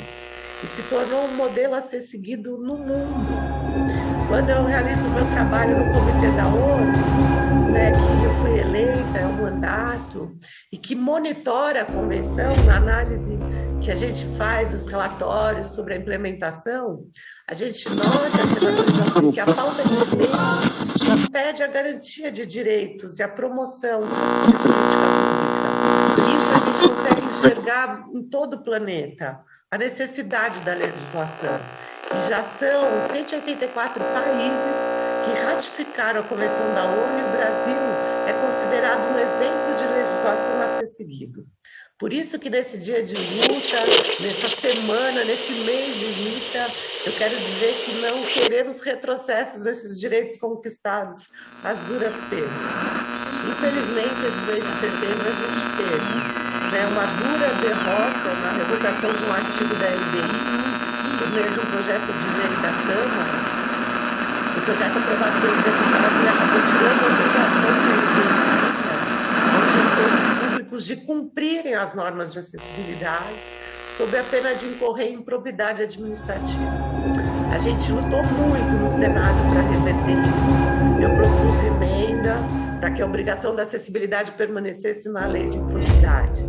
e se tornou um modelo a ser seguido no mundo. Quando eu realizo o meu trabalho no Comitê da ONU, né, que eu fui eleita, é um mandato, e que monitora a convenção, na análise que a gente faz, os relatórios sobre a implementação, a gente nota, senadores, que a falta de lei impede a garantia de direitos e a promoção de política pública. Isso a gente consegue enxergar em todo o planeta, a necessidade da legislação. E já são 184 países que ratificaram a Convenção da ONU, e o Brasil é considerado um exemplo de legislação a ser seguido. Por isso que nesse dia de luta, nessa semana, nesse mês de luta, eu quero dizer que não queremos retrocessos desses direitos conquistados às duras penas. Infelizmente, esse mês de setembro a gente teve uma dura derrota na revogação de um artigo da LDI, por meio de um projeto de lei da Câmara. O projeto aprovado pelos deputados, ele acabou tirando a obrigação da LDI aos gestores públicos de cumprirem as normas de acessibilidade, sob a pena de incorrer em improbidade administrativa. A gente lutou muito no Senado para reverter isso. Eu propus emenda para que a obrigação da acessibilidade permanecesse na lei de improbidade.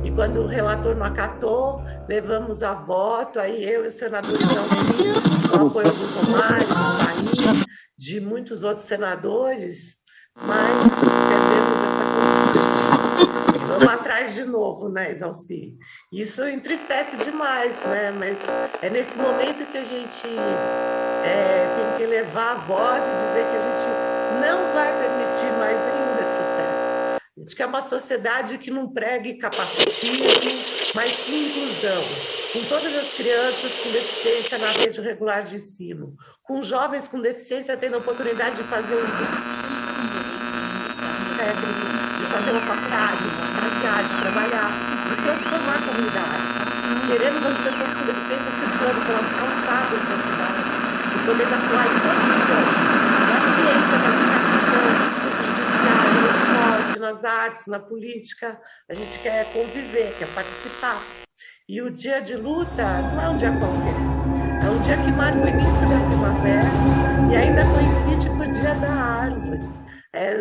E quando o relator não acatou, levamos a voto, aí eu e o senador Alci, com o apoio do Romário, do Paim, de muitos outros senadores, mas perdemos essa conquista. Vamos atrás de novo, né, Exalci? Isso entristece demais, né? Mas é nesse momento que a gente tem que levar a voz e dizer que a gente não vai permitir mais nenhum retrocesso. A gente quer uma sociedade que não pregue capacitismo, mas sim inclusão, com todas as crianças com deficiência na rede regular de ensino, com jovens com deficiência tendo a oportunidade de fazer um curso técnico, de fazer uma faculdade, de estagiar, de trabalhar, de transformar a comunidade. Queremos as pessoas com deficiência circulando pelas calçadas das cidades e podendo atuar em todos os campos, na ciência, na educação, no judiciário, no esporte, nas artes, na política. A gente quer conviver, quer participar. E o dia de luta não é um dia qualquer. É um dia que marca o início da primavera e ainda coincide com o dia da árvore.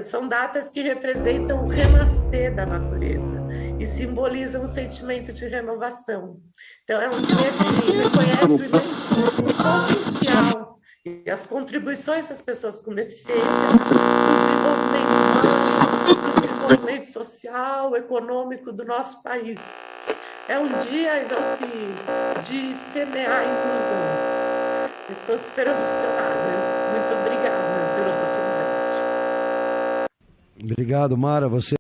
São datas que representam o renascer da natureza e simbolizam o sentimento de renovação. Então, é um dia que reconhece o imenso potencial e as contribuições das pessoas com deficiência para o desenvolvimento humano, para o desenvolvimento social, econômico do nosso país. É um dia, Exalci, de semear a inclusão. Eu estou super emocionada. Muito obrigada pela oportunidade. Obrigado, Mara. Você